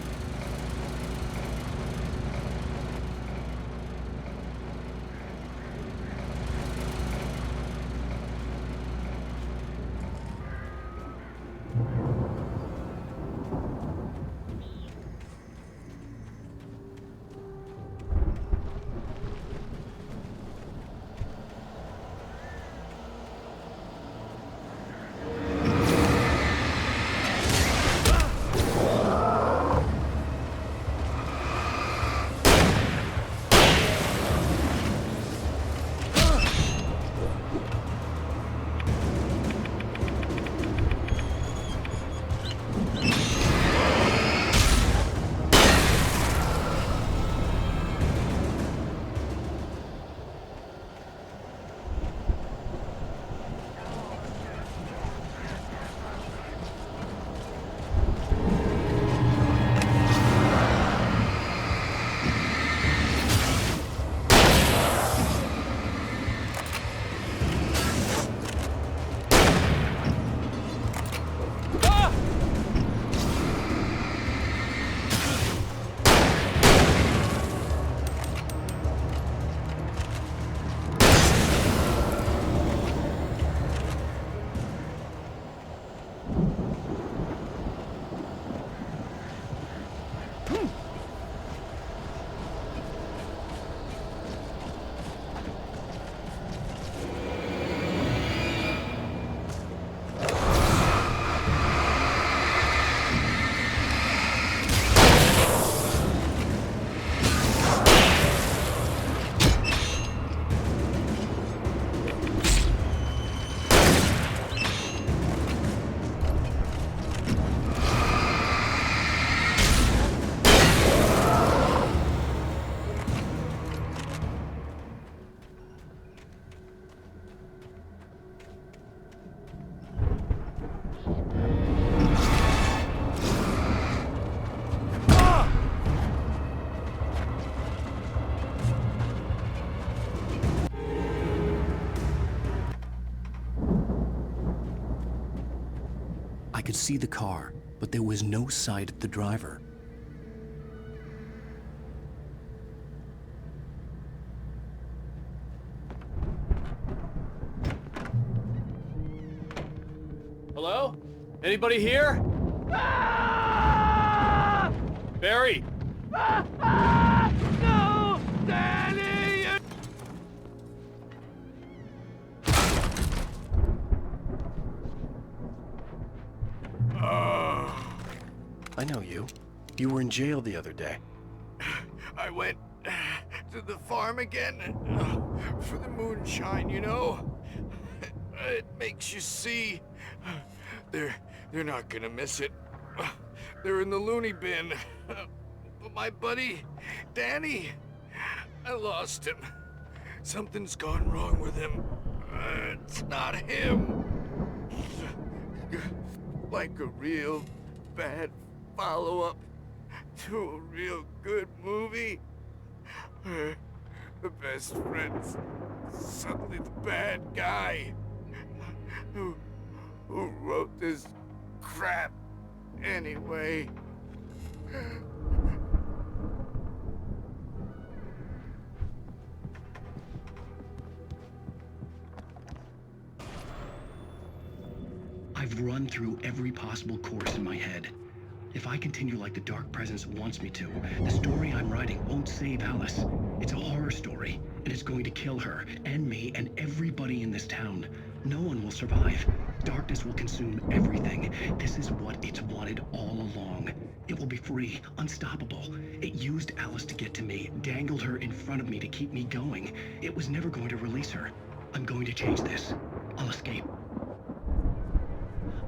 I could see the car, but there was no sight of the driver. Hello? Anybody here? Barry! No! Danny! I know you. You were in jail the other day. I went to the farm again for the moonshine, you know? It makes you see. They're not gonna miss it. They're in the loony bin. But my buddy, Danny, I lost him. Something's gone wrong with him. It's not him. Like a real bad follow-up to a real good movie. The best friend's suddenly the bad guy. Who wrote this crap anyway? I've run through every possible course in my head. If I continue like the Dark Presence wants me to, the story I'm writing won't save Alice. It's a horror story, and it's going to kill her, and me, and everybody in this town. No one will survive. Darkness will consume everything. This is what it's wanted all along. It will be free, unstoppable. It used Alice to get to me, dangled her in front of me to keep me going. It was never going to release her. I'm going to change this. I'll escape.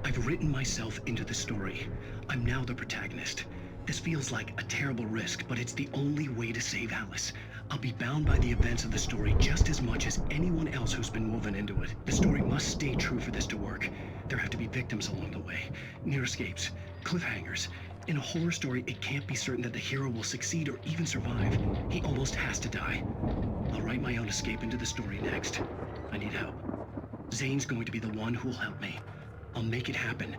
I've written myself into the story. I'm now the protagonist. This feels like a terrible risk, but it's the only way to save Alice. I'll be bound by the events of the story just as much as anyone else who's been woven into it. The story must stay true for this to work. There have to be victims along the way, near escapes, cliffhangers. In a horror story, it can't be certain that the hero will succeed or even survive. He almost has to die. I'll write my own escape into the story next. I need help. Zane's going to be the one who'll help me. I'll make it happen.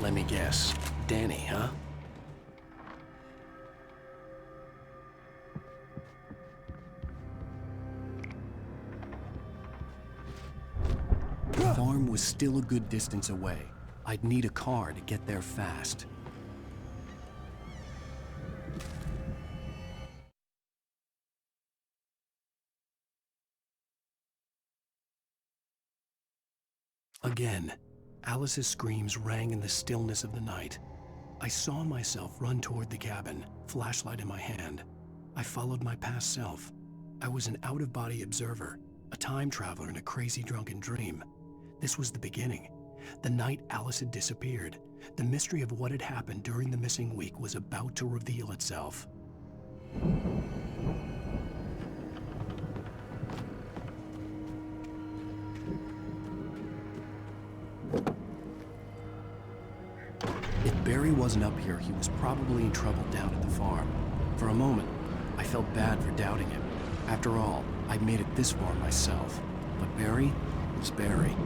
Let me guess. Danny, huh? The farm was still a good distance away. I'd need a car to get there fast. Again, Alice's screams rang in the stillness of the night. I saw myself run toward the cabin, flashlight in my hand. I followed my past self. I was an out-of-body observer, a time traveler in a crazy drunken dream. This was the beginning. The night Alice had disappeared. The mystery of what had happened during the missing week was about to reveal itself. If Barry wasn't up here, he was probably in trouble down at the farm. For a moment, I felt bad for doubting him. After all, I'd made it this far myself. But Barry was Barry.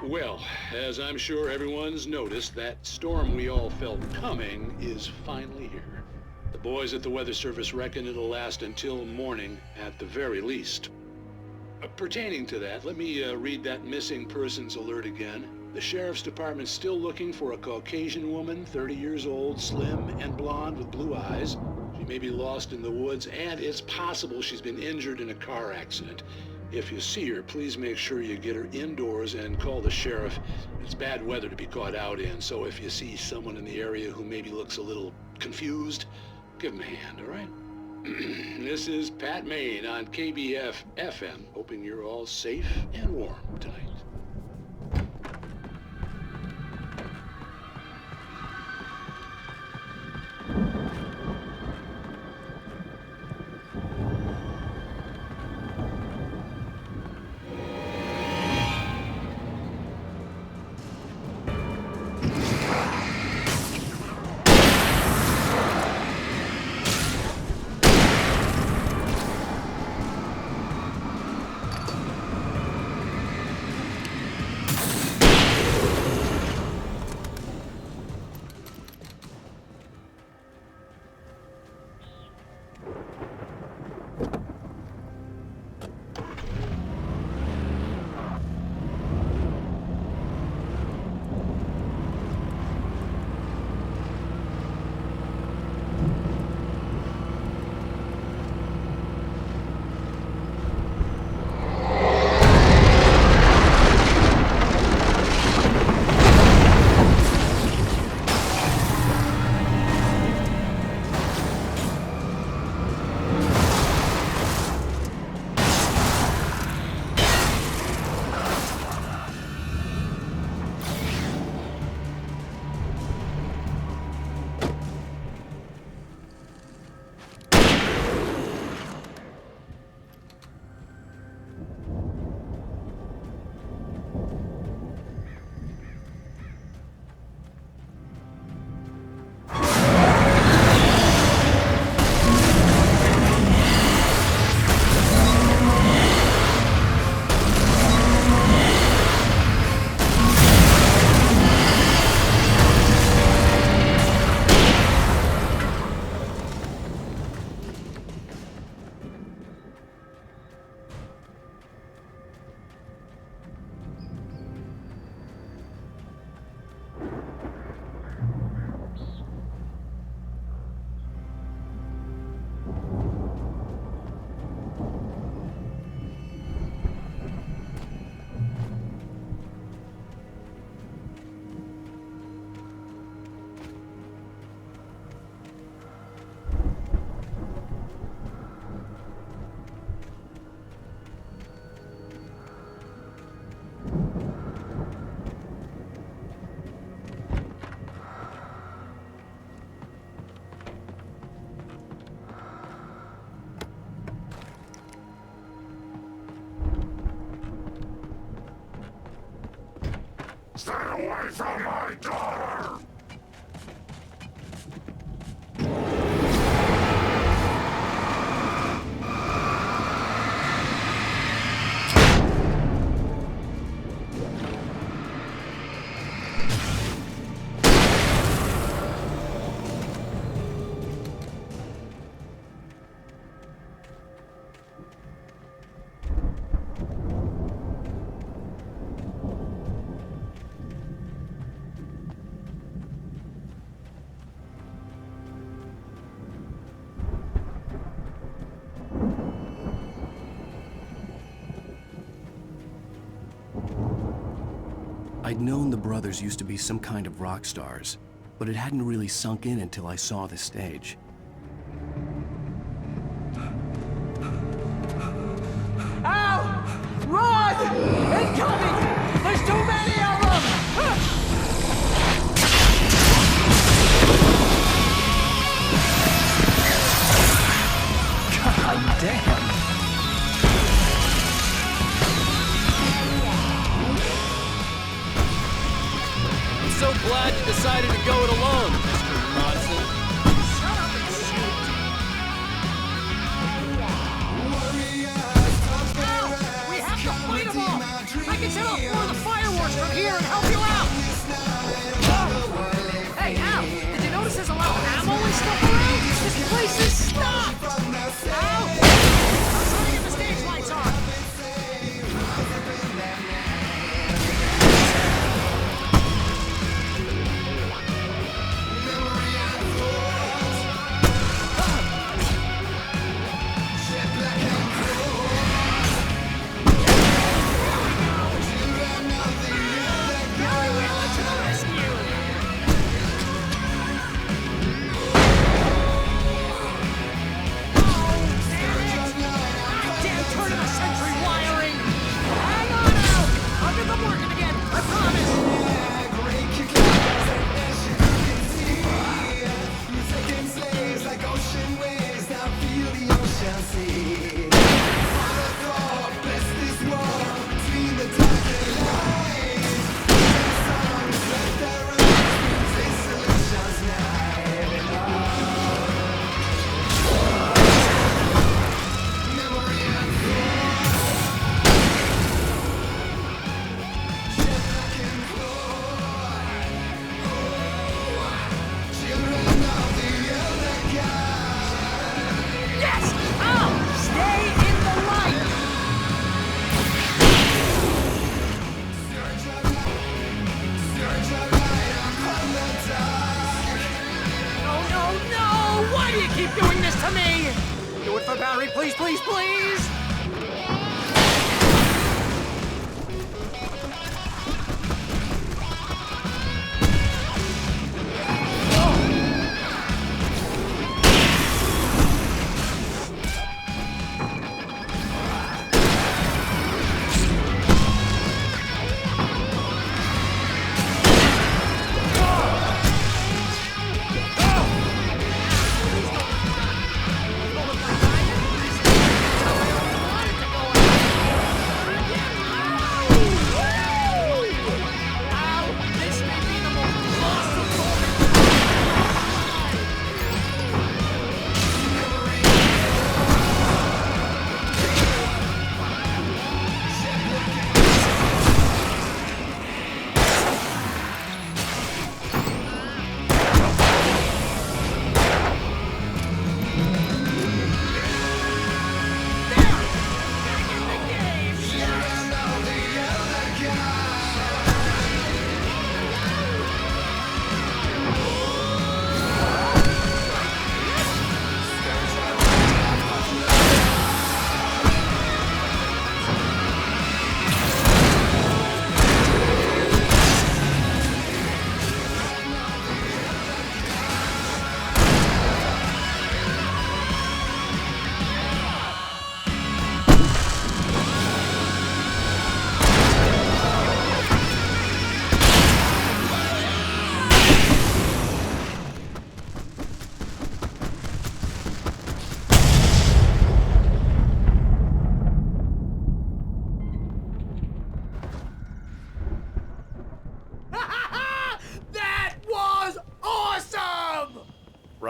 Well, as I'm sure everyone's noticed, that storm we all felt coming is finally here. The boys at the Weather Service reckon it'll last until morning at the very least. Pertaining to that, let me read that missing persons alert again. The Sheriff's Department's still looking for a Caucasian woman, 30 years old, slim and blonde with blue eyes. She may be lost in the woods, and it's possible she's been injured in a car accident. If you see her, please make sure you get her indoors and call the sheriff. It's bad weather to be caught out in, so if you see someone in the area who maybe looks a little confused, give them a hand, all right? This is Pat Maine on KBF-FM, hoping you're all safe and warm tonight. Stay away from my daughter! I'd known the brothers used to be some kind of rock stars, but it hadn't really sunk in until I saw the stage. Al! Run! Incoming! There's too many of them! God damn! So glad you decided to go it alone, Mr. Bronson. Shut up and shoot! We have to fight them all! I can set off more of the fireworks from here and help you out! Hey, Al! Did you notice there's a lot of ammo and stuff around? This place is stocked! Al! I'm trying to get the stage lights on! Barry, please, please, please!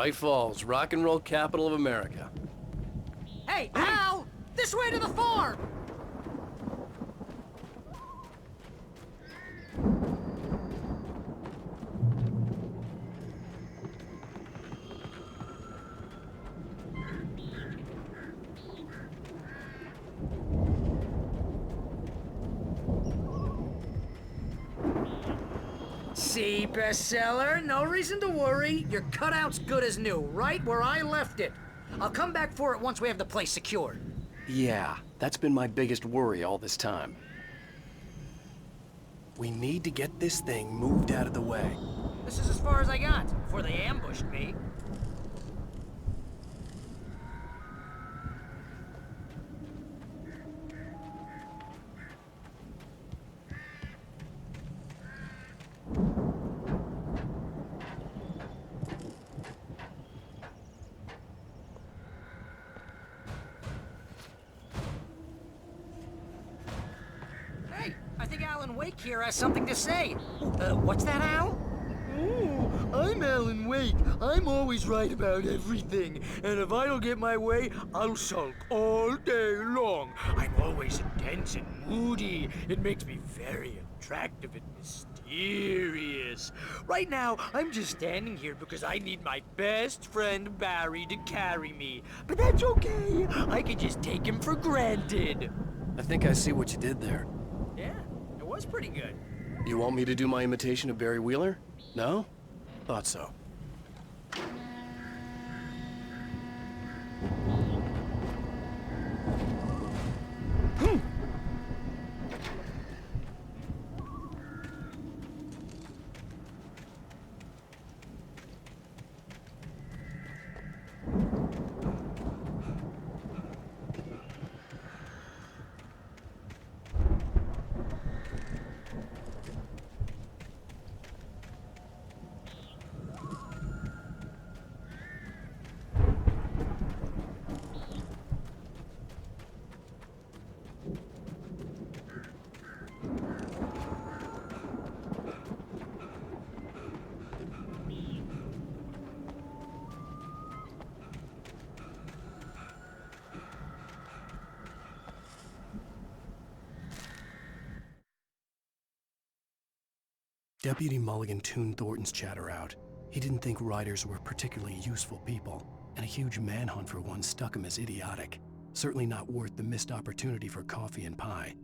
White Falls, rock and roll capital of America. Hey, Al! This way to the farm! See, bestseller, no reason to worry. Your cutout's good as new, right where I left it. I'll come back for it once we have the place secured. Yeah, that's been my biggest worry all this time. We need to get this thing moved out of the way. This is as far as I got before they ambushed me. Hey, I think Alan Wake here has something to say. What's that, Al? Ooh, I'm Alan Wake. I'm always right about everything. And if I don't get my way, I'll sulk all day long. I'm always intense and moody. It makes me very attractive and mysterious. Right now, I'm just standing here because I need my best friend Barry to carry me. But that's okay. I can just take him for granted. I think I see what you did there. Yeah, it was pretty good. You want me to do my imitation of Barry Wheeler? No? Thought so. Deputy Mulligan tuned Thornton's chatter out. He didn't think riders were particularly useful people, and a huge manhunt for one struck him as idiotic. Certainly not worth the missed opportunity for coffee and pie.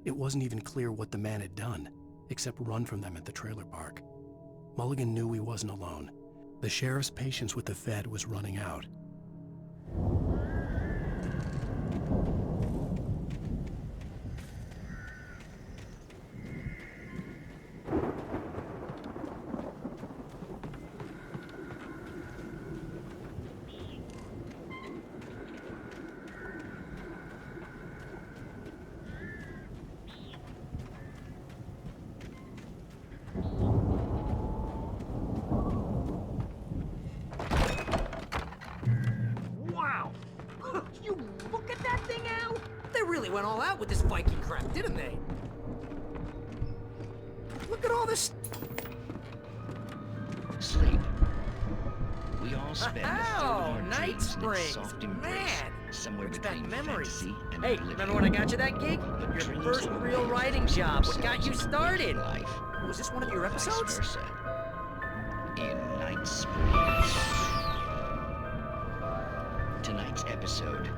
It wasn't even clear what the man had done, except run from them at the trailer park. Mulligan knew he wasn't alone. The sheriff's patience with the Fed was running out. Went all out with this Viking crap, didn't they? Look at all this sleep. We all spend a third of our Night dreams in Springs. its soft embrace, Man, somewhere brings back between memories. fantasy and Hey, oblivion. remember when I got you that gig? Your dreams first always real writing job. What got you themselves in started? life. Was this one of your Vice episodes? versa. In Night Springs. Tonight's episode,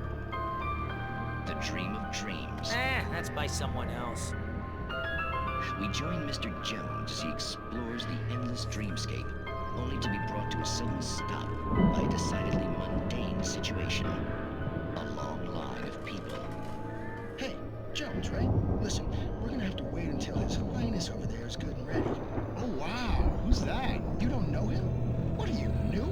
The Dream of Dreams. That's by someone else. We join Mr. Jones as he explores the endless dreamscape, only to be brought to a sudden stop by a decidedly mundane situation. A long line of people. Hey, Jones, right? Listen, we're gonna have to wait until His Highness over there is good and ready. Oh, wow. Who's that? You don't know him? What are you, new?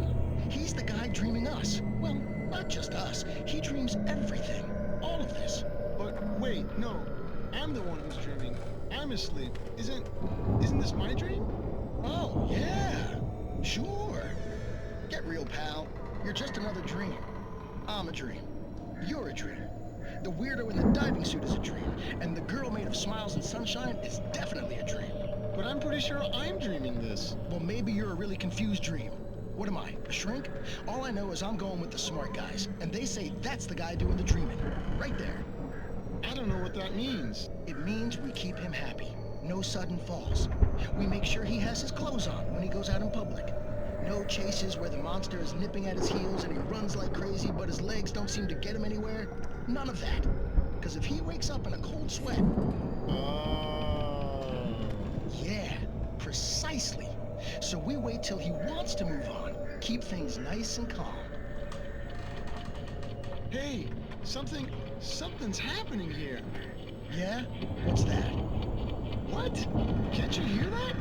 He's the guy dreaming us. Well, not just us. He dreams everything. All of this. But wait, no. I'm the one who's dreaming. I'm asleep. Isn't this my dream? Oh, yeah. Sure. Get real, pal. You're just another dream. I'm a dream. You're a dream. The weirdo in the diving suit is a dream. And the girl made of smiles and sunshine is definitely a dream. But I'm pretty sure I'm dreaming this. Well, maybe you're a really confused dream. What am I, a shrink? All I know is I'm going with the smart guys, and they say that's the guy doing the dreaming. Right there. I don't know what that means. It means we keep him happy. No sudden falls. We make sure he has his clothes on when he goes out in public. No chases where the monster is nipping at his heels and he runs like crazy, but his legs don't seem to get him anywhere. None of that. Because if he wakes up in a cold sweat... Yeah, precisely. So we wait till he wants to move on. Keep things nice and calm. Hey, something's happening here. Yeah? What's that? What? Can't you hear that?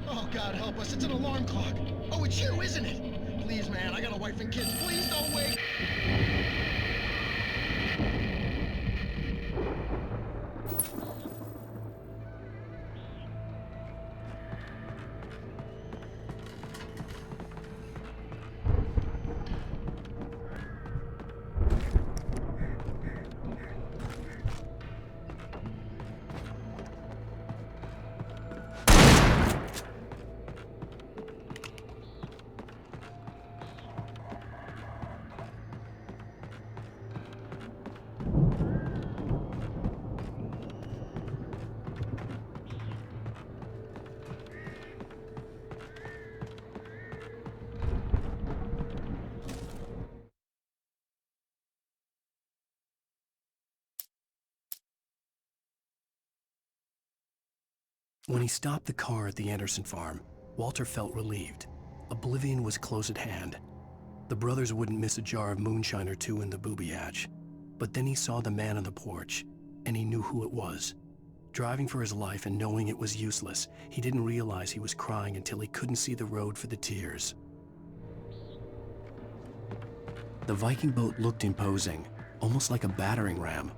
Oh, God help us, it's an alarm clock. Oh, it's you, isn't it? Please, man, I got a wife and kids. Please don't wake. When he stopped the car at the Anderson farm, Walter felt relieved. Oblivion was close at hand. The brothers wouldn't miss a jar of moonshine or two in the booby hatch. But then he saw the man on the porch, and he knew who it was. Driving for his life and knowing it was useless, he didn't realize he was crying until he couldn't see the road for the tears. The Viking boat looked imposing, almost like a battering ram.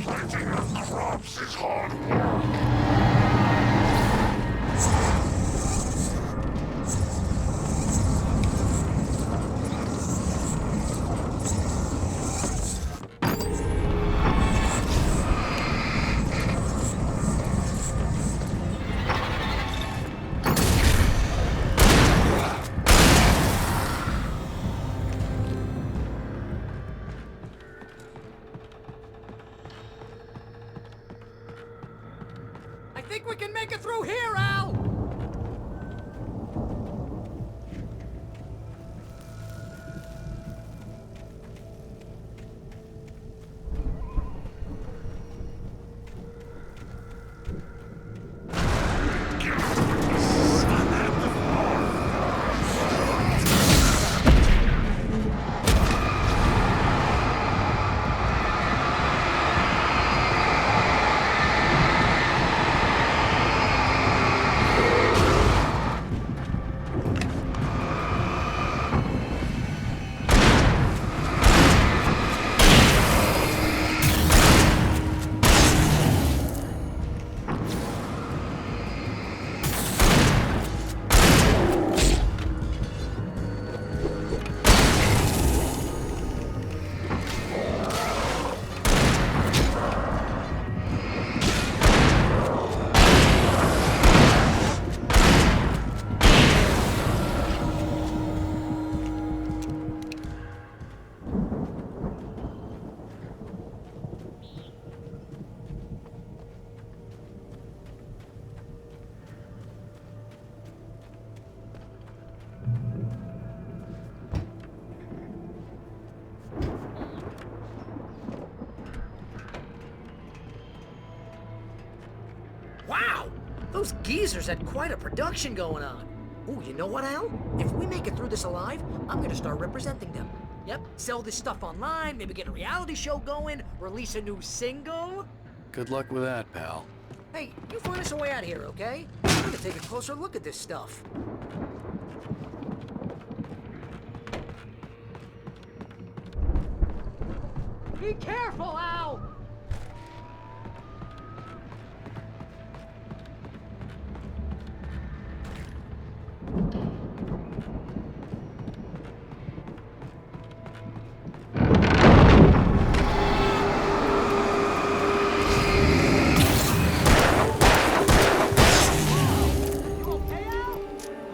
Planting of crops is hard work. I think we can make it through here, Al! Those geezers had quite a production going on. Ooh, you know what, Al? If we make it through this alive, I'm gonna start representing them. Yep, sell this stuff online, maybe get a reality show going, release a new single. Good luck with that, pal. Hey, you find us a way out of here, okay? I'm gonna take a closer look at this stuff. Be careful, Al!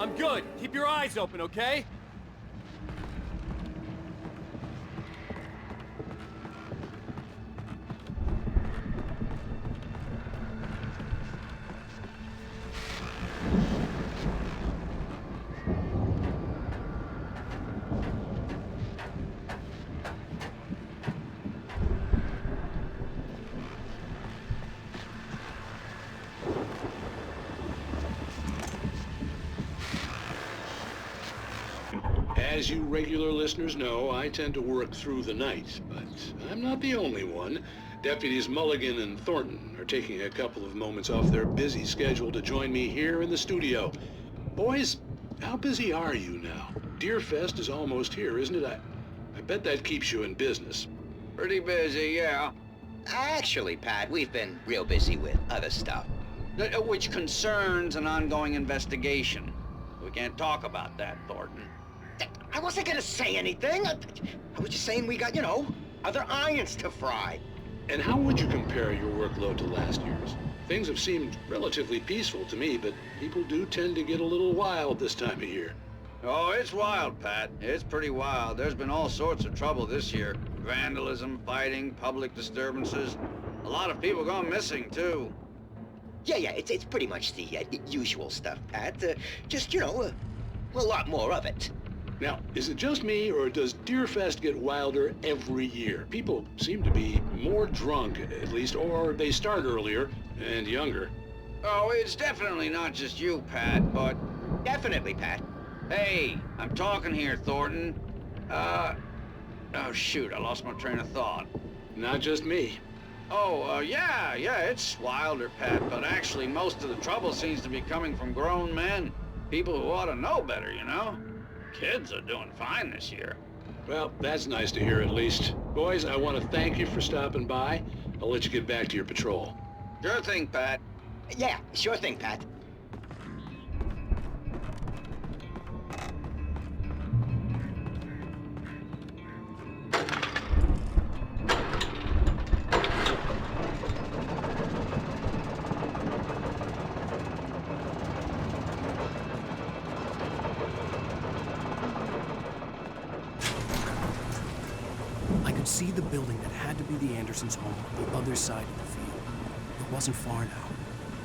I'm good. Keep your eyes open, okay? As you regular listeners know, I tend to work through the night, but I'm not the only one. Deputies Mulligan and Thornton are taking a couple of moments off their busy schedule to join me here in the studio. Boys, how busy are you now? Deerfest is almost here, isn't it? I bet that keeps you in business. Pretty busy, yeah. Actually, Pat, we've been real busy with other stuff, which concerns an ongoing investigation. We can't talk about that, Thornton. I wasn't gonna say anything. I was just saying we got, other irons to fry. And how would you compare your workload to last year's? Things have seemed relatively peaceful to me, but people do tend to get a little wild this time of year. Oh, it's wild, Pat. It's pretty wild. There's been all sorts of trouble this year. Vandalism, fighting, public disturbances. A lot of people gone missing, too. Yeah, it's pretty much the usual stuff, Pat. Just, a lot more of it. Now, is it just me, or does Deerfest get wilder every year? People seem to be more drunk, at least, or they start earlier and younger. Oh, it's definitely not just you, Pat, but... Definitely, Pat. Hey, I'm talking here, Thornton. Oh, shoot, I lost my train of thought. Not just me. Oh, yeah, it's wilder, Pat, but actually most of the trouble seems to be coming from grown men. People who ought to know better, Kids are doing fine this year. Well, that's nice to hear at least. Boys, I want to thank you for stopping by. I'll let you get back to your patrol. Sure thing, Pat. Yeah, sure thing, Pat. See the building that had to be the Andersons' home on the other side of the field. It wasn't far now.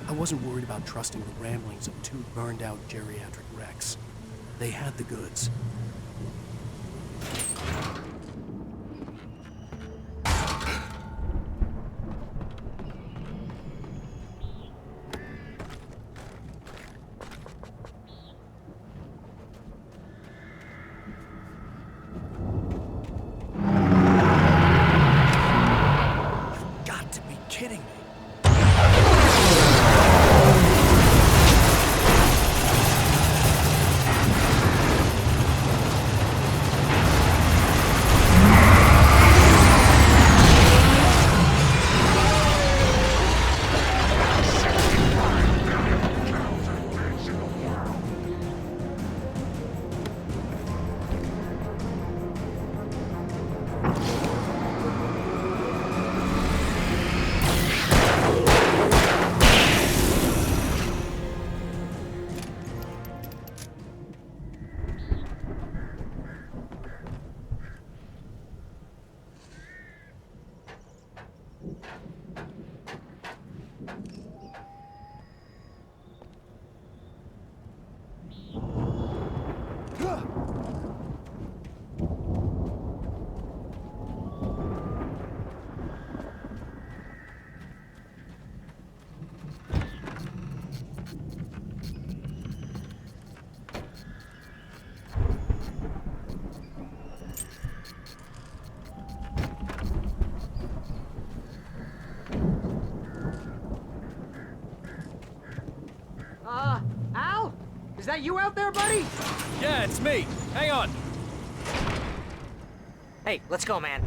I wasn't worried about trusting the ramblings of two burned-out geriatric wrecks. They had the goods. Al? Is that you out there, buddy? Yeah, it's me. Hang on. Hey, let's go, man.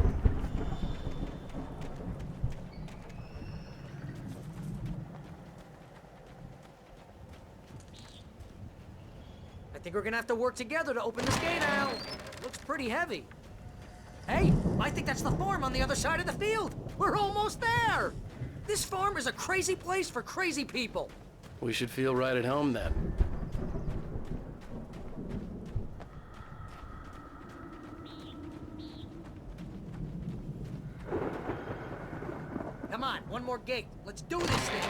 I think we're gonna have to work together to open this gate, Al. Looks pretty heavy. Hey, I think that's the farm on the other side of the field. We're almost there. This farm is a crazy place for crazy people. We should feel right at home then. Come on, one more gate. Let's do this thing.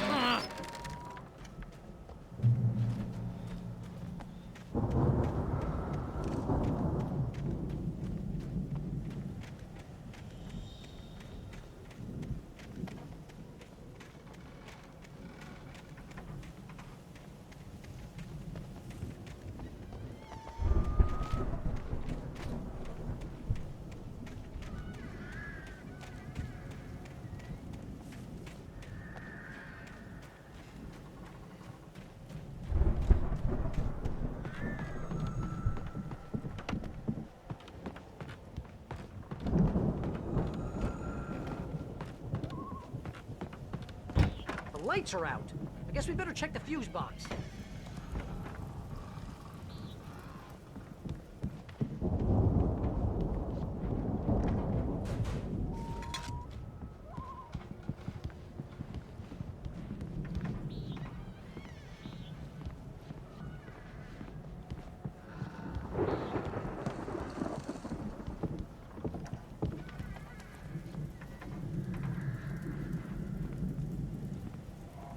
The lights are out. I guess we better check the fuse box.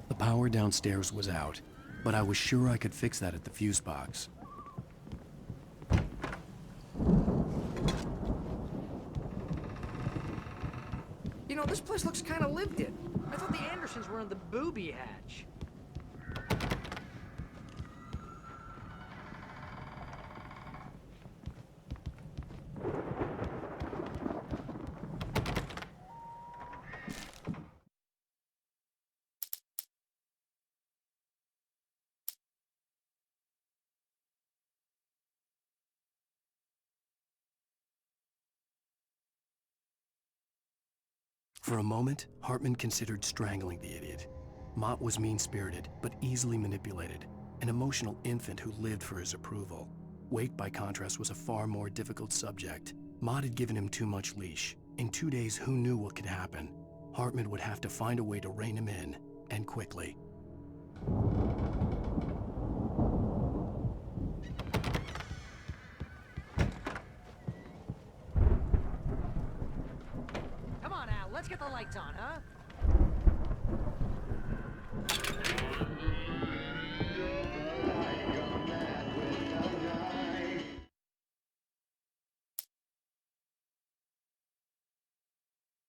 The power downstairs was out, but I was sure I could fix that at the fuse box. You know, this place looks kind of lived in. I thought the Andersons were in the booby hatch. For a moment, Hartman considered strangling the idiot. Mott was mean-spirited, but easily manipulated, an emotional infant who lived for his approval. Wake, by contrast, was a far more difficult subject. Mott had given him too much leash. In 2 days, who knew what could happen? Hartman would have to find a way to rein him in, and quickly. Let's get the lights on, huh?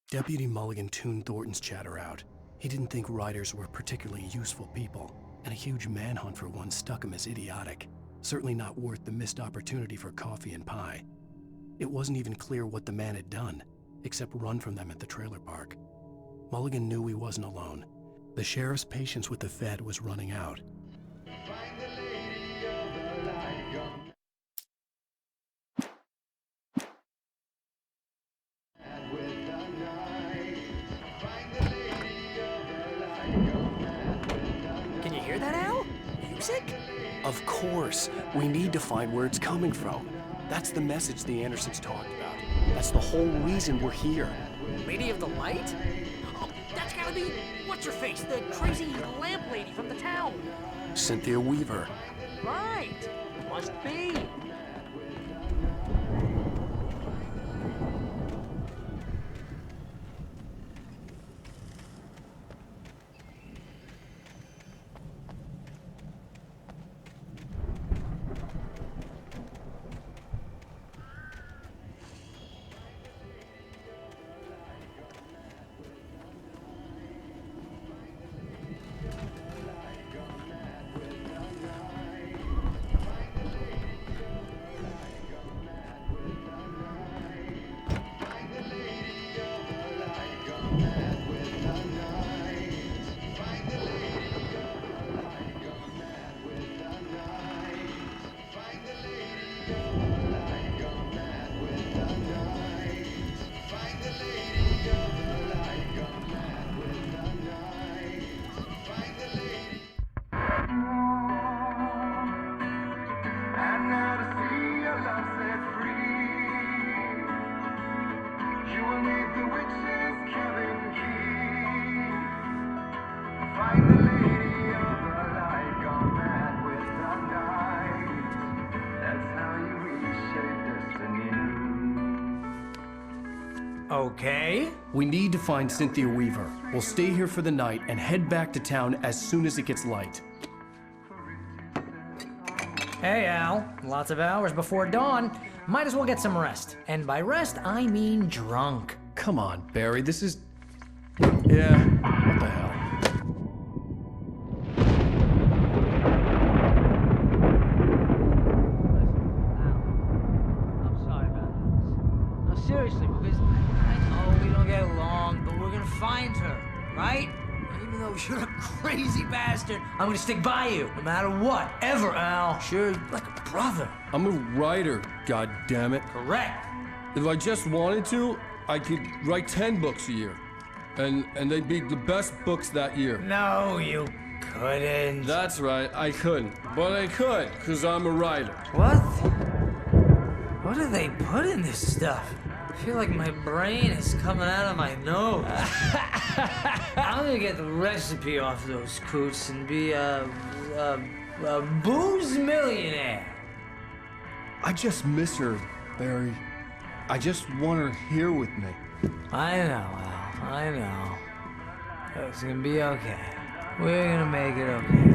Deputy Mulligan tuned Thornton's chatter out. He didn't think riders were particularly useful people, and a huge manhunt for one struck him as idiotic. Certainly not worth the missed opportunity for coffee and pie. It wasn't even clear what the man had done, except run from them at the trailer park. Mulligan knew he wasn't alone. The sheriff's patience with the Fed was running out. Can you hear that, Al? Music? Of course. We need to find where it's coming from. That's the message the Andersons talked about. That's the whole reason we're here. Lady of the Light? Oh, that's gotta be... what's-her-face? The crazy lamp lady from the town. Cynthia Weaver. Right. Must be. Okay. We need to find Cynthia Weaver. We'll stay here for the night and head back to town as soon as it gets light. Hey, Al. Lots of hours before dawn. Might as well get some rest. And by rest, I mean drunk. Come on, Barry, this is... Yeah, what the hell? Seriously, because I know we don't get along, but we're gonna find her, right? Even though you're a crazy bastard, I'm gonna stick by you, no matter what, ever, Al. Sure, like a brother. I'm a writer, goddammit. Correct. If I just wanted to, I could write 10 books a year. And they'd be the best books that year. No, you couldn't. That's right, I couldn't. But I could, because I'm a writer. What? What do they put in this stuff? I feel like my brain is coming out of my nose. I'm gonna get the recipe off those coots and be a booze millionaire. I just miss her, Barry. I just want her here with me. I know, Al. I know. It's gonna be okay. We're gonna make it okay.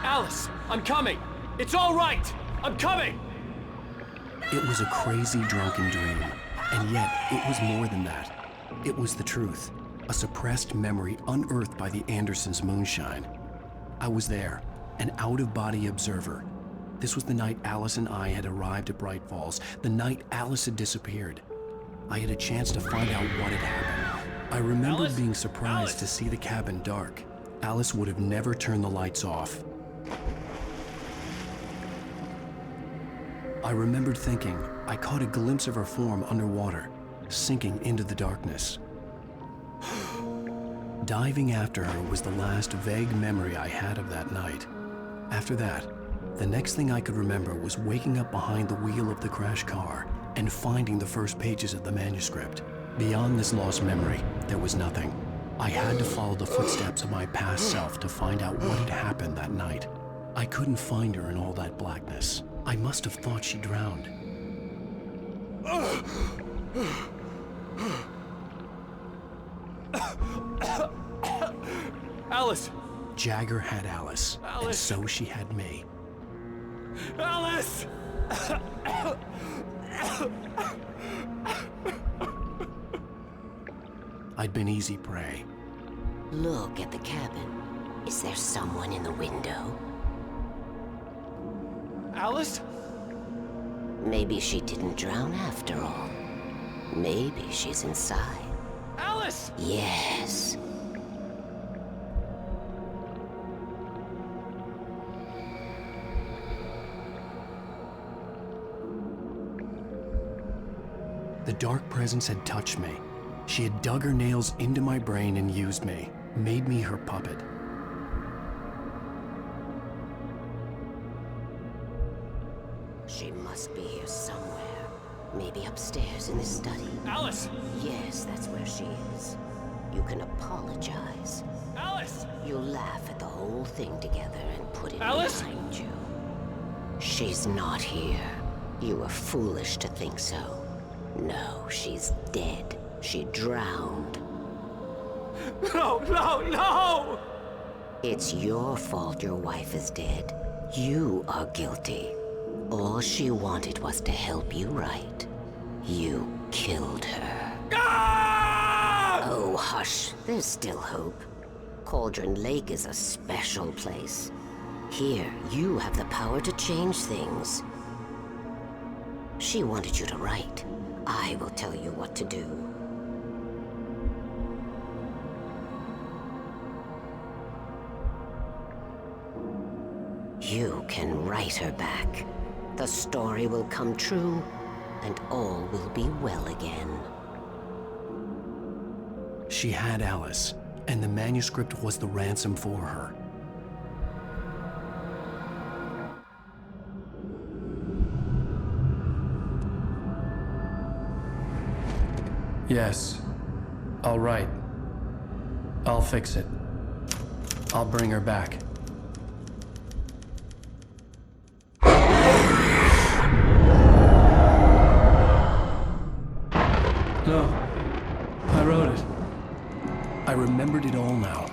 Alice, I'm coming! It's all right! I'm coming! It was a crazy, drunken dream, and yet it was more than that. It was the truth, a suppressed memory unearthed by the Andersons' moonshine. I was there, an out-of-body observer. This was the night Alice and I had arrived at Bright Falls, the night Alice had disappeared. I had a chance to find out what had happened. I remembered being surprised to see the cabin dark. Alice would have never turned the lights off. I remembered thinking I caught a glimpse of her form underwater, sinking into the darkness. Diving after her was the last vague memory I had of that night. After that, the next thing I could remember was waking up behind the wheel of the crashed car and finding the first pages of the manuscript. Beyond this lost memory, there was nothing. I had to follow the footsteps of my past self to find out what had happened that night. I couldn't find her in all that blackness. I must have thought she drowned. Alice! Jagger had Alice, and so she had me. Alice! I'd been easy prey. Look at the cabin. Is there someone in the window? Alice? Maybe she didn't drown after all. Maybe she's inside. Alice! Yes. The dark presence had touched me. She had dug her nails into my brain and used me, made me her puppet. She must be here somewhere. Maybe upstairs in the study. Alice! Yes, that's where she is. You can apologize. Alice! You'll laugh at the whole thing together and put it Alice? behind you. She's not here. You were foolish to think so. No, she's dead. She drowned. No, no, no! It's your fault your wife is dead. You are guilty. All she wanted was to help you right. You killed her. Ah! Oh, hush. There's still hope. Cauldron Lake is a special place. Here, you have the power to change things. She wanted you to write. I will tell you what to do. You can write her back. The story will come true, and all will be well again. She had Alice, and the manuscript was the ransom for her. Yes. All right. I'll fix it. I'll bring her back. No. I wrote it. I remembered it all now.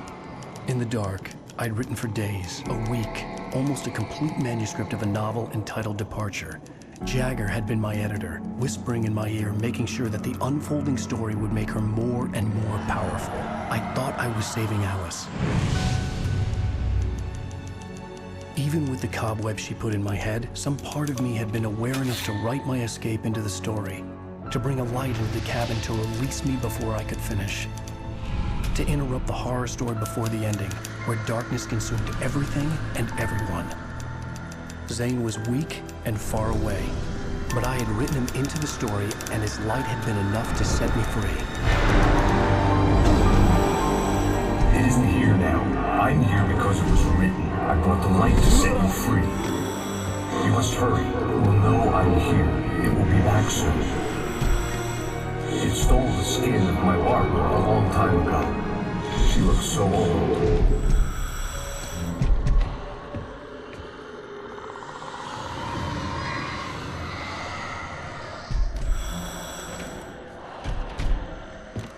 In the dark, I'd written for days, a week, almost a complete manuscript of a novel entitled Departure. Jagger had been my editor, whispering in my ear, making sure that the unfolding story would make her more and more powerful. I thought I was saving Alice. Even with the cobweb she put in my head, some part of me had been aware enough to write my escape into the story, to bring a light into the cabin to release me before I could finish, to interrupt the horror story before the ending, where darkness consumed everything and everyone. Zane was weak and far away, but I had written him into the story, and his light had been enough to set me free. It isn't here now. I'm here because it was written. I brought the light to set you free. You must hurry. It will know I'm here. It will be back soon. It stole the skin of my Barbara a long time ago. She looks so old.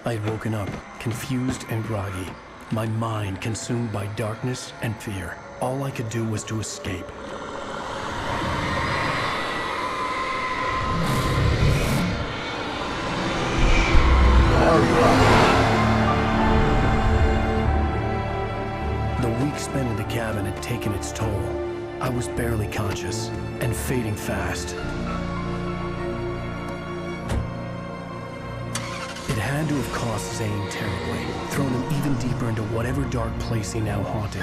I had woken up, confused and groggy, my mind consumed by darkness and fear. All I could do was to escape. The week spent in the cabin had taken its toll. I was barely conscious, and fading fast. It had to have cost Zane terribly, thrown him even deeper into whatever dark place he now haunted.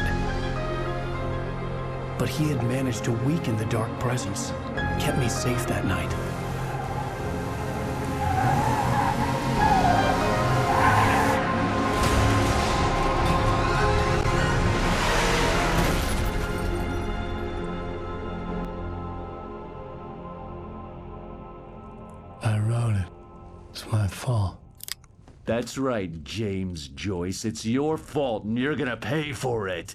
But he had managed to weaken the dark presence, kept me safe that night. I wrote it. It's my fault. That's right, James Joyce. It's your fault, and you're gonna pay for it.